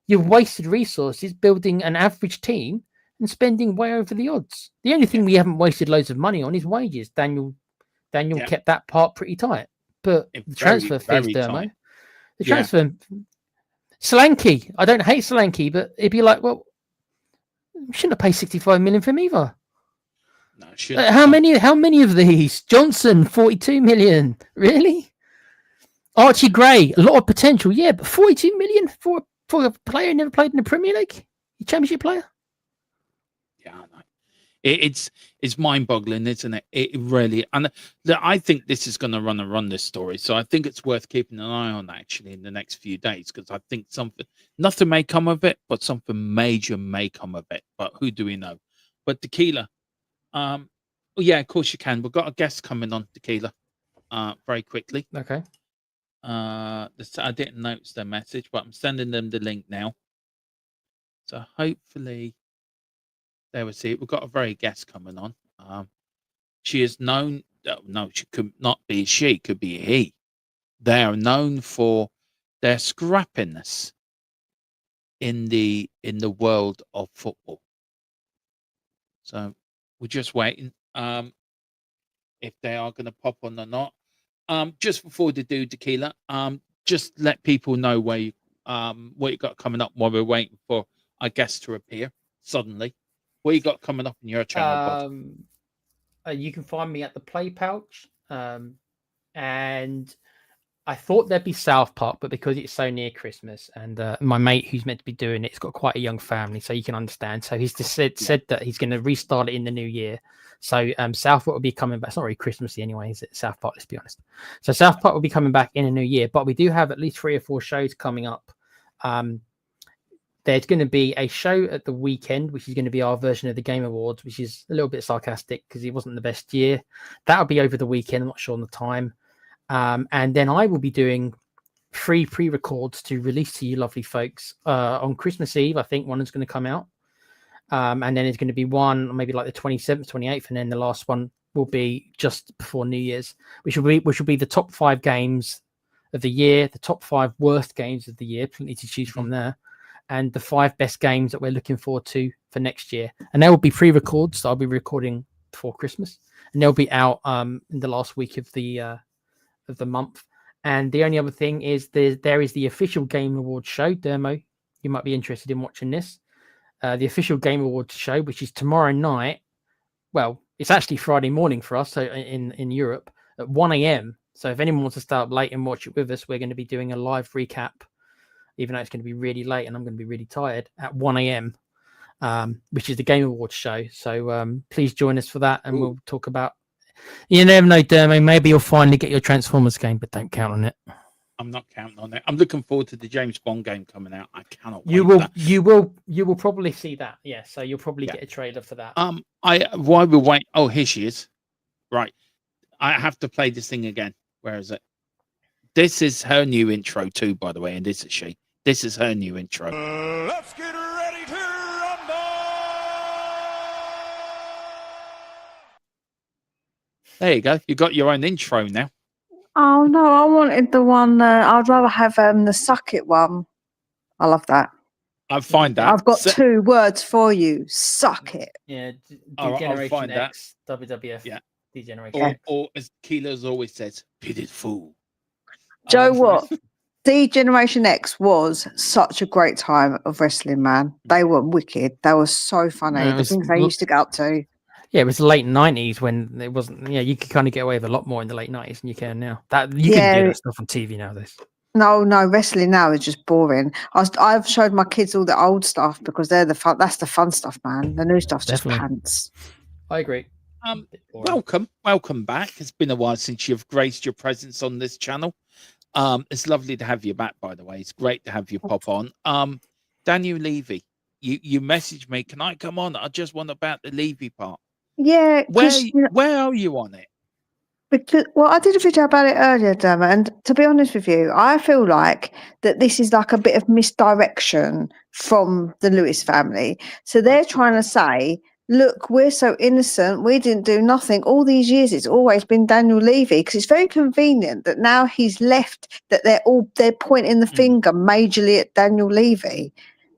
You've wasted resources building an average team and spending way over the odds. The only thing we haven't wasted loads of money on is wages. Daniel kept that part pretty tight. But the transfer fees, Dermo, the transfer, Solanke. I don't hate Solanke, but it'd be like, well, we shouldn't have paid 65 million for him either. No, shouldn't. How many of these? Johnson, 42 million. Really? Archie Gray, a lot of potential, yeah, but 42 million for a player who never played in the Premier League, a Championship player. Yeah, I know. It's mind-boggling, isn't it? It really, and I think this is going to run this story. So I think it's worth keeping an eye on actually in the next few days, because I think nothing may come of it, but something major may come of it. But who do we know? But Tequila, oh yeah, of course you can. We've got a guest coming on, Tequila, very quickly. Okay. I didn't notice their message, but I'm sending them the link now. So hopefully they will see it. We've got a very guest coming on. She is known. No, she could not be. She could be he. They are known for their scrappiness in the world of football. So we're just waiting. If they are going to pop on or not. Just before they do, Tequila, just let people know where you, what you got coming up while we're waiting for our guest to appear suddenly. What you got coming up in your channel, bud? You can find me at the Play Pouch, and I thought there'd be South Park, but because it's so near Christmas, and my mate who's meant to be doing it's got quite a young family, so you can understand. So he's just said that he's going to restart it in the new year. So South Park will be coming back. It's not really Christmassy anyway, is it? South Park, let's be honest. So South Park will be coming back in a new year, but we do have at least 3 or 4 shows coming up. There's going to be a show at the weekend, which is going to be our version of the Game Awards, which is a little bit sarcastic because it wasn't the best year. That'll be over the weekend. I'm not sure on the time. And then I will be doing 3 pre-records to release to you lovely folks on Christmas Eve. I think one is going to come out. And then it's going to be one maybe like the 27th, 28th, and then the last one will be just before New Year's, which will be the top 5 games of the year, the top 5 worst games of the year, plenty to choose from there, and the 5 best games that we're looking forward to for next year. And there will be pre-records that I'll be recording before Christmas, and they'll be out in the last week of the month. And the only other thing is there is the official Game Awards show. Dermo, you might be interested in watching this. The official Game Awards show, which is tomorrow night. Well, it's actually Friday morning for us, so in Europe at 1 a.m. So if anyone wants to start up late and watch it with us, we're going to be doing a live recap, even though it's going to be really late and I'm going to be really tired, at 1 a.m., which is the Game Awards show. So please join us for that, and we'll talk about. You never know, Dermo. Maybe you'll finally get your Transformers game, but don't count on it. I'm not counting on it. I'm looking forward to the James Bond game coming out. I cannot wait. You will probably see that. Yeah, so you'll probably get a trailer for that. While we wait. Oh, here she is. Right. I have to play this thing again. Where is it? This is her new intro too, by the way, and this is she. This is her new intro. Let's get ready to rumble! There you go. You got your own intro now. Oh no, I wanted the one. I'd rather have the suck it one. I love that. I'll find that. I've got 2 words for you. Suck it. Yeah, I'll Degeneration find that. X, WWF. Yeah. Degeneration. Or as Keeler's always says, pitted fool. Joe, what? D-Generation X was such a great time of wrestling, man. They were wicked. They were so funny. Yeah, The things they used to get up to. Yeah, it was the late 90s when it wasn't. Yeah, you could kind of get away with a lot more in the late 90s than you can now. That you can do that stuff on TV nowadays. No, wrestling now is just boring. I've showed my kids all the old stuff because they're the fun. That's the fun stuff, man. The new stuff's just pants. I agree. Welcome back. It's been a while since you've graced your presence on this channel. It's lovely to have you back, by the way. It's great to have you pop on. Daniel Levy, you messaged me. Can I come on? I just want about the Levy part. Yeah. Where are you on it? Because, well, I did a video about it earlier, Dermot, and to be honest with you, I feel like that this is like a bit of misdirection from the Lewis family. So they're trying to say, look, we're so innocent, we didn't do nothing. All these years, it's always been Daniel Levy, because it's very convenient that now he's left, that they're pointing the finger majorly at Daniel Levy.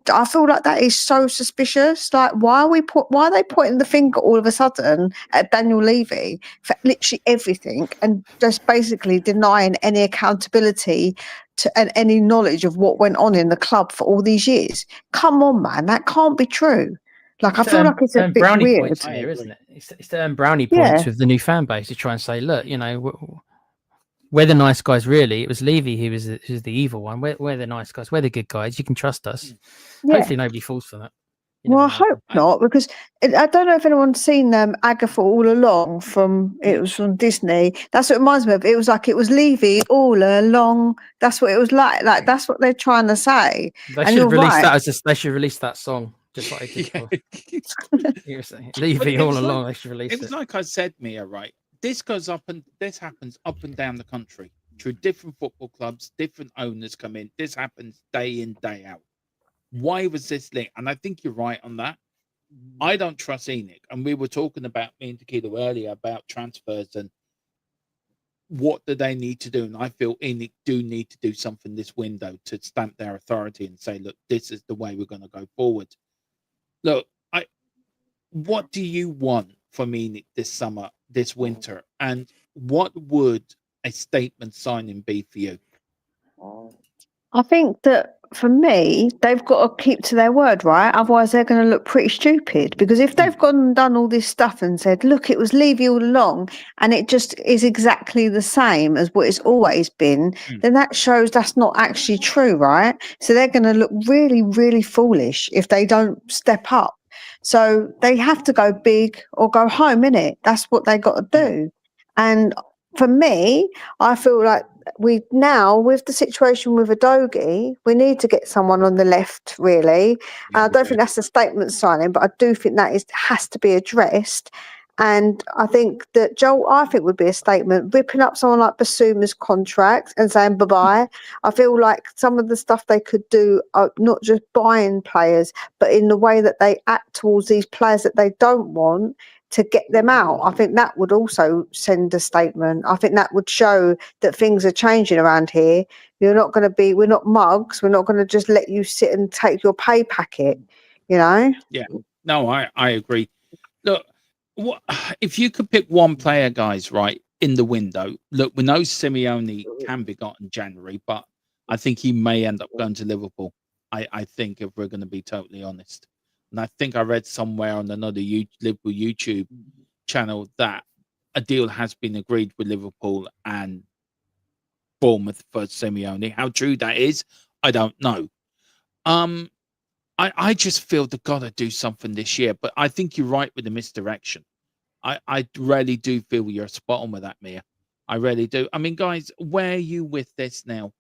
I feel like that is so suspicious. Like, why are they pointing the finger all of a sudden at Daniel Levy for literally everything and just basically denying any accountability to and any knowledge of what went on in the club for all these years? Come on, man, that can't be true. Like, I feel like it's a earn bit brownie weird. points I here, agree. isn't it? It's to earn brownie Yeah. points with the new fan base to try and say, look, we're the nice guys. Really, it was Levy who's the evil one. We're the nice guys. We're the good guys. You can trust us. Yeah. Hopefully, nobody falls for that. You Well, I never know. hope not, because I don't know if anyone's seen Agatha All Along it was from Disney. That's what it reminds me of. It was like it was Levy all along. That's what it was like. Like, that's what they're trying to say. They And should you're have released right. that they should release that song just like they did Yeah. for you were saying. Levy it all was like- along. They should release It was like I said, Mia, right? This happens up and down the country through different football clubs, different owners come in. This happens day in, day out. Why was this linked? And I think you're right on that. I don't trust Enoch. And we were talking about me and Tequila earlier about transfers and what do they need to do. And I feel Enoch do need to do something this window to stamp their authority and say, look, this is the way we're going to go forward. Look, what do you want from Enoch this summer, this winter? And what would a statement signing be for you? I think that for me, they've got to keep to their word, right? Otherwise, they're going to look pretty stupid. Because if they've gone and done all this stuff and said, look, it was Levy all along, and it just is exactly the same as what it's always been, then that shows that's not actually true, right? So they're going to look really, really foolish if they don't step up. So they have to go big or go home, innit? That's what they got to do. And for me, I feel like we now, with the situation with Adogi, we need to get someone on the left, really. I don't think that's a statement signing, but I do think that has to be addressed. And I think that Joel, would be a statement, ripping up someone like Basuma's contract and saying bye-bye. I feel like some of the stuff they could do, not just buying players, but in the way that they act towards these players that they don't want, to get them out. I think that would also send a statement. I think that would show that things are changing around here. We're not mugs. We're not going to just let you sit and take your pay packet, Yeah, no, I agree. Look, if you could pick one player, guys, right, in the window, look, we know Simeone can be got in January, but I think he may end up going to Liverpool. I think, if we're going to be totally honest. And I think I read somewhere on another Liverpool YouTube channel that a deal has been agreed with Liverpool and Bournemouth for Simeone. How true that is, I don't know. I just feel they've got to do something this year. But I think you're right with the misdirection. I really do feel you're spot on with that, Mia. I really do. I mean, guys, where are you with this now?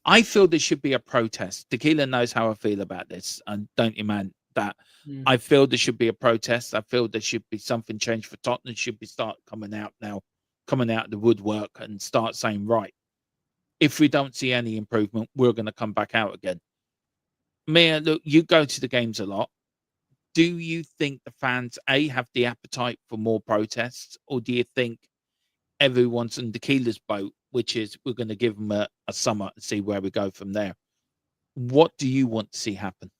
I feel there should be a protest. Tequila knows how I feel about this, and don't you, man? That I feel there should be a protest. I feel there should be something changed for Tottenham. Should be coming out of the woodwork and start saying, right, if we don't see any improvement, we're going to come back out again. Mia, look, you go to the games a lot. Do you think the fans have the appetite for more protests, or do you think everyone's in Tequila's boat, which is we're going to give them a summer and see where we go from there? What do you want to see happen?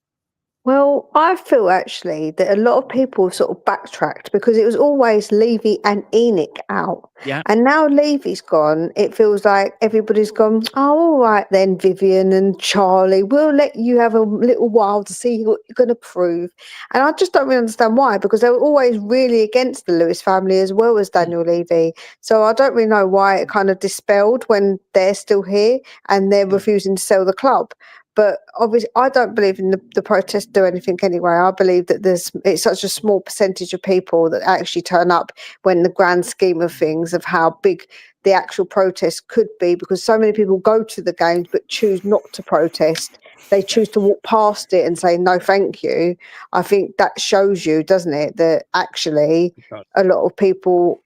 Well, I feel actually that a lot of people sort of backtracked because it was always Levy and Enoch out. Yeah. And now Levy's gone, it feels like everybody's gone, oh, all right then, Vivian and Charlie, we'll let you have a little while to see what you're going to prove. And I just don't really understand why, because they were always really against the Lewis family as well as Daniel Levy. So I don't really know why it kind of dispelled when they're still here and they're refusing to sell the club. But obviously, I don't believe in the protests do anything anyway. I believe that it's such a small percentage of people that actually turn up when the grand scheme of things of how big the actual protest could be, because so many people go to the games but choose not to protest. They choose to walk past it and say, no, thank you. I think that shows you, doesn't it, that actually a lot of people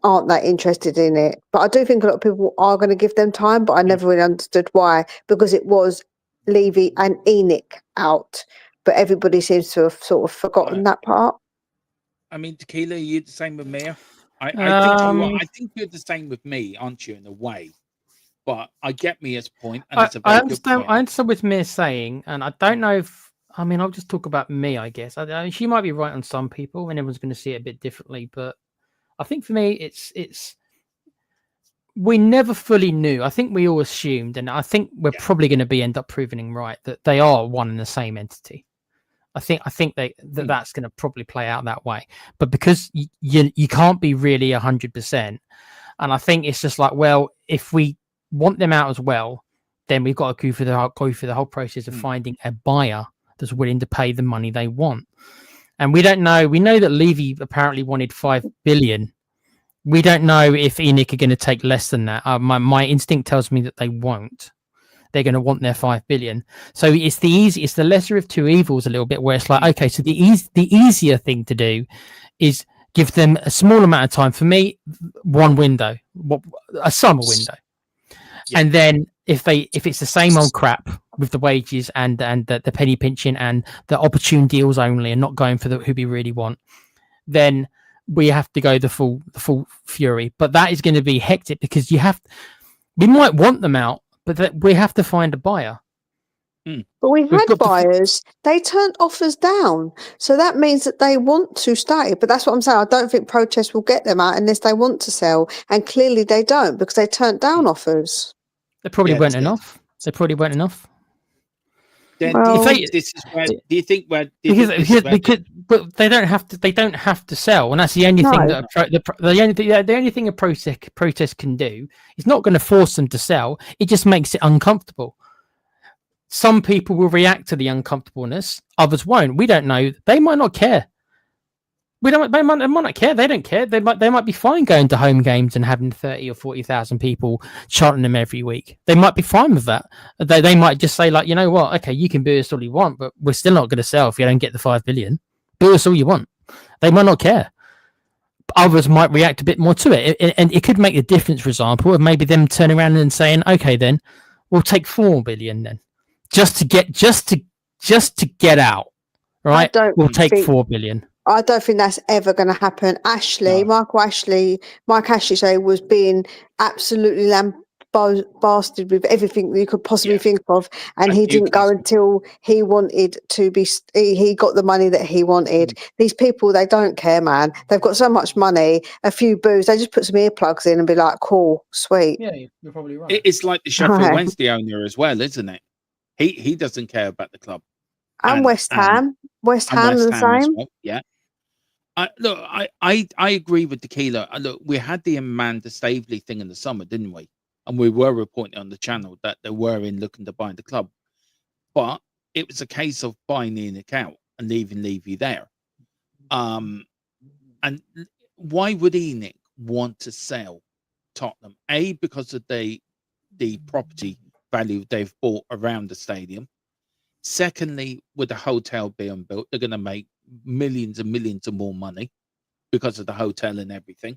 aren't that interested in it. But I do think a lot of people are going to give them time, but I never really understood why, because it was Levy and Enoch out, but everybody seems to have sort of forgotten that part. I mean, Tequila, are you the same with Mia? I think you are. I think you're the same with me, aren't you, in a way? But I get Mia's point, and it's a very I good understand. point. I understand what Mia's saying, and I don't know if. I mean, I'll just talk about me. I guess she might be right on some people, and everyone's going to see it a bit differently. But I think for me, it's we never fully knew. I think we all assumed, and I think we're Yeah. probably going to end up proving right that they are one and the same entity. I think that's going to probably play out that way. But because you can't be really 100%, and I think it's just like, well, if we want them out as well, then we've got to go through the whole process of finding a buyer that's willing to pay the money they want. And we don't know. We know that Levy apparently wanted 5 billion. We don't know if ENIC are going to take less than that. My instinct tells me that they won't. They're going to want their 5 billion. So it's the lesser of two evils a little bit, where it's like, okay, so the easier thing to do is give them a small amount of time. For me, one window, a summer window. Yeah. And then if it's the same old crap with the wages and the penny pinching and the opportune deals only and not going for who we really want, then we have to go the full fury. But that is going to be hectic because we might want them out, but we have to find a buyer. But we've had buyers, they turned offers down. So that means that they want to stay. But that's what I'm saying. I don't think protest will get them out unless they want to sell. And clearly they don't because they turned down offers. They probably weren't enough. They probably weren't enough. Then Well, do you think but they don't have to sell, and that's the only thing that the only thing a protest can do is not going to force them to sell. It just makes it uncomfortable. Some people will react to the uncomfortableness, others won't. We don't know. They might not care. They might not care. They don't care. They might be fine going to home games and having 30 or 40,000 people chanting them every week. They might be fine with that. They might just say, like, you know what? Okay, you can boo us all you want, but we're still not going to sell if you don't get the 5 billion. Boo us all you want. They might not care. Others might react a bit more to it, and it could make a difference. For example, of maybe them turning around and saying, "Okay, then we'll take 4 billion then, just to get out." Right? We'll take 4 billion. I don't think that's ever going to happen. Mike Ashley was being absolutely lambasted with everything you could possibly think of, and he didn't go until he wanted to be. He got the money that he wanted. These people, they don't care, man. They've got so much money, a few boos. They just put some earplugs in and be like, "Cool, sweet." Yeah, you're probably right. It's like the Sheffield Wednesday owner as well, isn't it? He doesn't care about the club. And West Ham the same. Well. Yeah. I agree with Tequila. Look, we had the Amanda Stavely thing in the summer, didn't we? And we were reporting on the channel that they were looking to buy the club, but it was a case of buying ENIC out and leaving Levy there. And why would ENIC want to sell Tottenham? A, because of the property value they've bought around the stadium. Secondly, with the hotel being built, they're going to make millions and millions of more money because of the hotel and everything.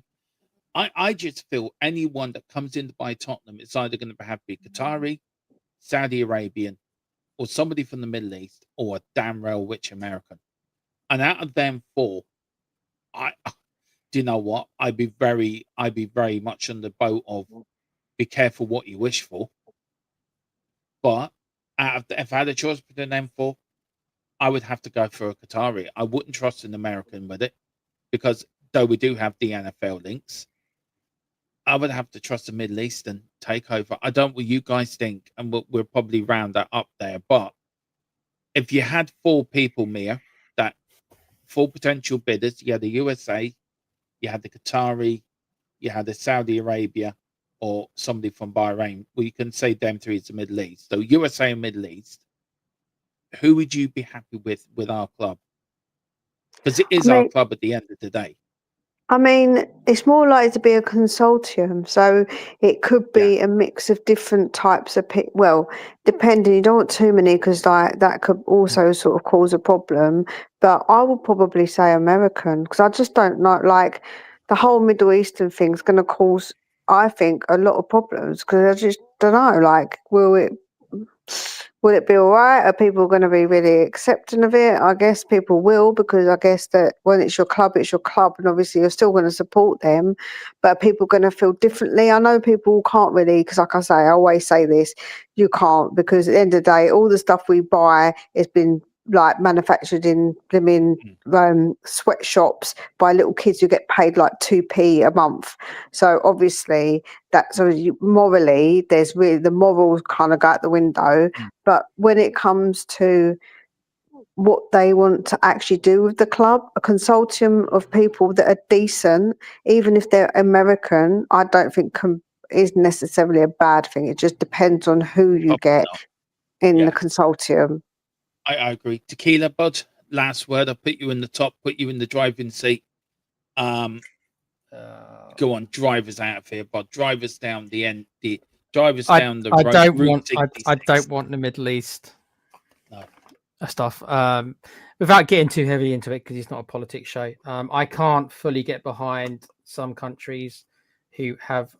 I just feel anyone that comes in to buy Tottenham, it's either going to have to be Qatari, Saudi Arabian, or somebody from the Middle East, or a damn real rich American. And out of them four, do you know what? I'd be very much on the boat of be careful what you wish for. But if I had a choice between them four, I would have to go for a Qatari. I wouldn't trust an American with it, because though we do have the NFL links, I would have to trust a Middle Eastern takeover. I don't know what you guys think, and we'll probably round that up there. But if you had 4 people, Mia, that 4 potential bidders, you had the USA, you had the Qatari, you had the Saudi Arabia, or somebody from Bahrain. Well, you can say them 3 is the Middle East. So USA and Middle East. Who would you be happy with our club? Because it is our club at the end of the day. I mean, it's more likely to be a consortium, so it could be a mix of different types of people. Well, depending, you don't want too many, because that could also sort of cause a problem. But I would probably say American, because I just don't know. Like, the whole Middle Eastern thing is going to cause, I think, a lot of problems, because I just don't know. Like, will it Will it be all right? Are people going to be really accepting of it? I guess people will, because I guess that when it's your club, and obviously you're still going to support them. But are people going to feel differently? I know people can't really, because like I say, I always say this, you can't, because at the end of the day, all the stuff we buy has been like manufactured in blooming sweatshops by little kids who get paid like 2p a month. So obviously that's morally, there's really the morals kind of go out the window. But when it comes to what they want to actually do with the club, a consortium of people that are decent, even if they're American, I don't think is necessarily a bad thing. It just depends on who you get in the consortium. I agree. Tequila, bud. Last word. I'll put you in the top. Put you in the driving seat. Go on, drivers out of here, bud. Drivers down the end. The drivers down the road. I don't want the Middle East stuff. Without getting too heavy into it, because it's not a politics show. I can't fully get behind some countries who have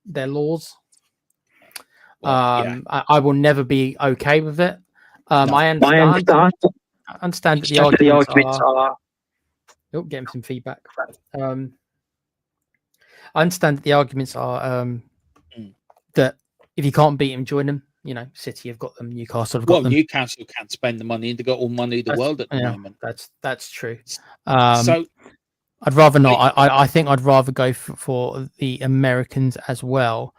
their laws. I will never be okay with it. I understand that the arguments are. Oh, getting some feedback. I understand that the arguments are that if you can't beat them, join them. You know, City have got them, Newcastle have got them. Newcastle can't spend the money, and they've got all money in the world at the moment. That's true. So I'd rather not. I think I'd rather go for the Americans as well.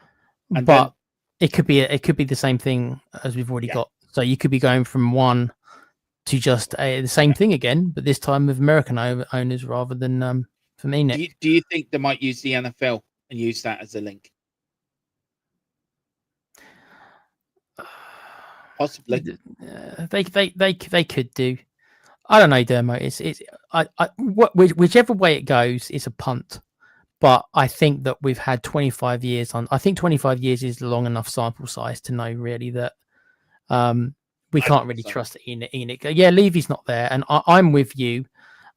And but it could be the same thing as we've already got. So you could be going from one to just the same thing again, but this time with American owners rather than for me, Nick. Do you think they might use the NFL and use that as a link? Possibly. They could do. I don't know, Dermo. Whichever way it goes, it's a punt. But I think that we've had 25 years on. I think 25 years is long enough sample size to know really that we can't really trust Enoch. Yeah, Levy's not there, and I'm with you.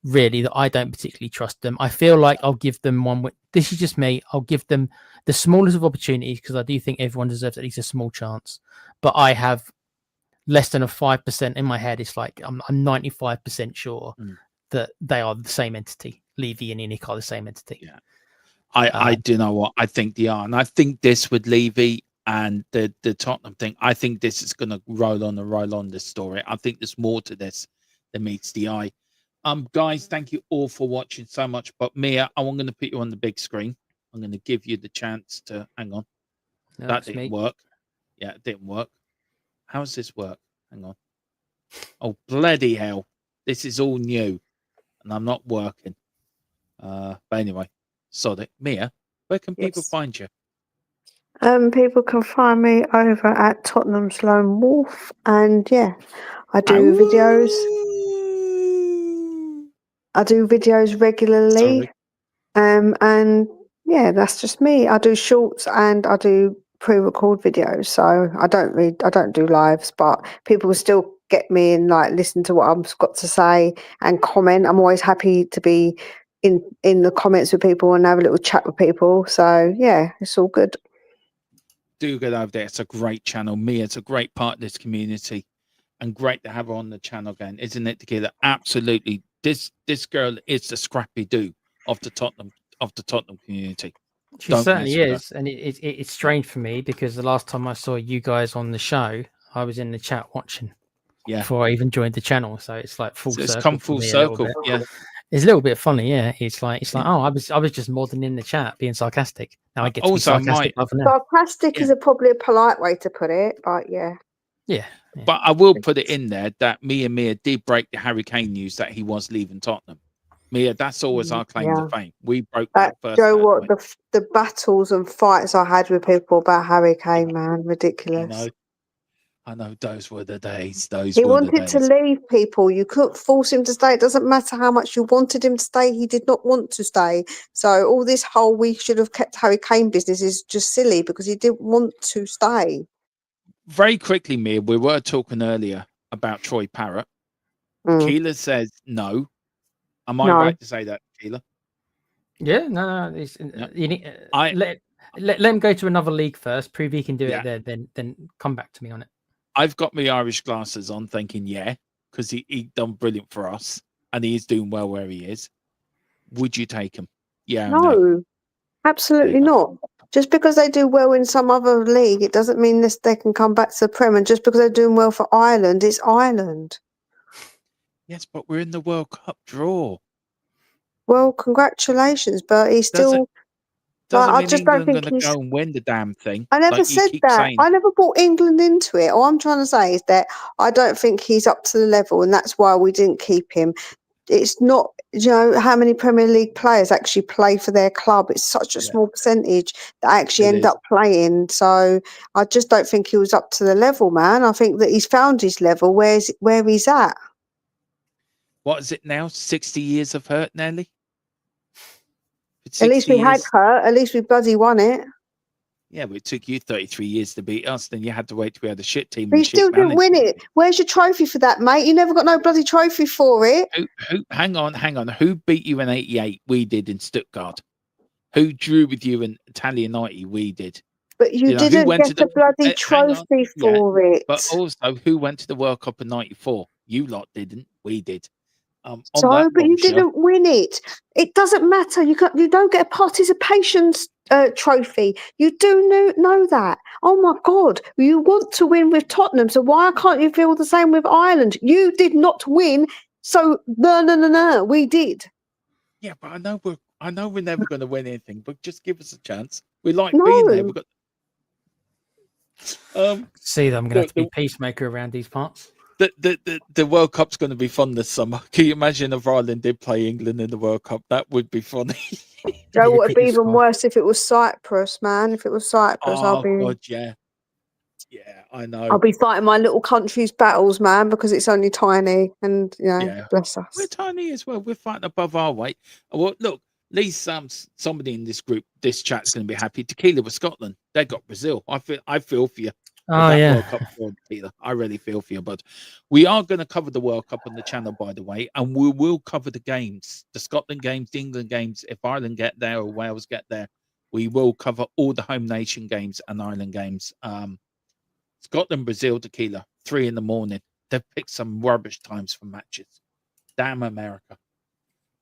Really, that I don't particularly trust them. I feel like I'll give them one. This is just me. I'll give them the smallest of opportunities because I do think everyone deserves at least a small chance. But I have less than a 5% in my head. It's like I'm 95% sure that they are the same entity. Levy and Enoch are the same entity. Yeah. I do know what I think they are, and I think this with Levy and the Tottenham thing. I think this is going to roll on this story. I think there's more to this than meets the eye. Guys, thank you all for watching so much. But Mia, I'm going to put you on the big screen. I'm going to give you the chance to hang on. No, that didn't work. Yeah, it didn't work. How does this work? Hang on. Oh, bloody hell! This is all new, and I'm not working. But anyway. Sorry, Mia, where can people find you? People can find me over at Tottenham's Lone Wolf, and I do videos. I do videos regularly, and that's just me. I do shorts and I do pre-record videos, so I don't do lives, but people still get me and like listen to what I've got to say and comment. I'm always happy to be in the comments with people and have a little chat with people. So it's all good. Do get over there. It's a great channel. Mia's a great part of this community, and great to have her on the channel again, isn't it? Together, absolutely. This girl is the Scrappy Doo of the Tottenham community. She certainly is, and it's strange for me because the last time I saw you guys on the show, I was in the chat watching. Yeah. Before I even joined the channel, so it's like full circle. It's come full circle. Yeah. It's a little bit funny, yeah. It's like oh, I was just more than in the chat being sarcastic. Now I get to be sarcastic. Sarcastic is probably a polite way to put it, but yeah. But I will put it in there that me and Mia did break the Harry Kane news that he was leaving Tottenham. Mia, that's always our claim to fame. We broke that first. Joe, what the battles and fights I had with people about Harry Kane, man, ridiculous. I know those were the days. He wanted to leave people. You couldn't force him to stay. It doesn't matter how much you wanted him to stay. He did not want to stay. So all this whole we should have kept Harry Kane business is just silly because he didn't want to stay. Very quickly, Mia, we were talking earlier about Troy Parrott. Keela says no. Am I right to say that, Keela? Yeah, no. You need, let him go to another league first. Prove he can do it there. Then come back to me on it. I've got my Irish glasses on, thinking, yeah, because he done brilliant for us, and he is doing well where he is. Would you take him? Yeah, or nay? No, absolutely go. not. Just because they do well in some other league, it doesn't mean this they can come back to the Prem. And just because they're doing well for Ireland, it's Ireland. Yes, but we're in the World Cup draw. Well, congratulations, but he's still. Doesn't I mean just don't England think going to he's. go and win the damn thing. I never Like you said keep that. saying. I never brought England into it. All I'm trying to say is that I don't think he's up to the level, and that's why we didn't keep him. It's not, how many Premier League players actually play for their club. It's such a Yeah. small percentage that actually It end is. up playing. So I just don't think he was up to the level, man. I think that he's found his level where he's at. What is it now? 60 years of hurt, Nelly? At least we had 60 years. her. At least we bloody won it. Yeah, but it took you 33 years to beat us. Then you had to wait till we had a shit team. But and you shit still didn't win management. it. Where's your trophy for that, mate? You never got no bloody trophy for it. Hang on. Who beat you in 88? We did in Stuttgart. Who drew with you in Italian 90? We did. But you Who didn't went get to a bloody hang on, trophy yeah, for it. But also, who went to the World Cup in '94? You lot didn't. We did. On So, that but you bombshell, didn't win it. It doesn't matter. You don't get a participation trophy. You do know that. Oh my God! You want to win with Tottenham, so why can't you feel the same with Ireland? You did not win, so no. We did. Yeah, but I know we're never going to win anything. But just give us a chance. We like being there. No. We've got. See that I'm going to have to the- be peacemaker around these parts. The World Cup's going to be fun this summer. Can you imagine if Ireland did play England in the World Cup? That would be funny. Joe, Be would be even peaceful. worse if it was Cyprus, man. If it was Cyprus, Oh God, yeah, I know. I'll be fighting my little country's battles, man, because it's only tiny, and Yeah. bless We're us. tiny as well. We're fighting above our weight. Well, look, at least somebody in this group, this chat's going to be happy. Tequila with Scotland. They got Brazil. I feel for you. Oh That yeah. World Cup for Tequila. I really feel for you. But we are going to cover the World Cup on the channel, by the way, and we will cover the games, the Scotland games, the England games. If Ireland get there or Wales get there, we will cover all the home nation games and Ireland games. Scotland, Brazil, Tequila, 3 a.m. They've picked some rubbish times for matches. Damn America.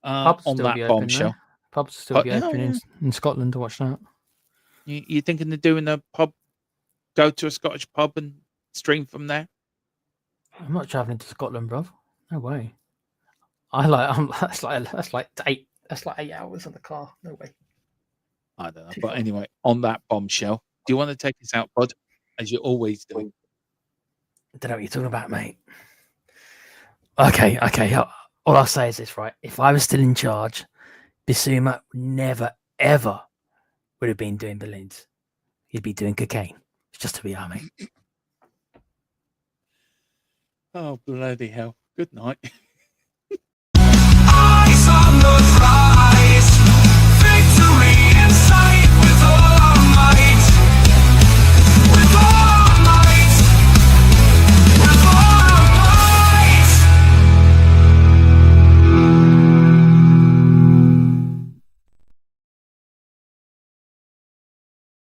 Pubs On still that be open, bombshell. though. Pubs still be Yeah, open yeah. in Scotland to watch that. You thinking of doing a pub? Go to a Scottish pub and stream from there? I'm not traveling to Scotland, bruv. No way. That's like 8 hours in the car. No way. I don't know. Too But far. anyway, on that bombshell, do you want to take us out, bud? As you always do. I don't know what you're talking about, mate. Okay. All I'll say is this, right? If I was still in charge, Bissouma never, ever would have been doing balloons. He'd be doing cocaine. It's just to be our mate. Oh, bloody hell. Good night.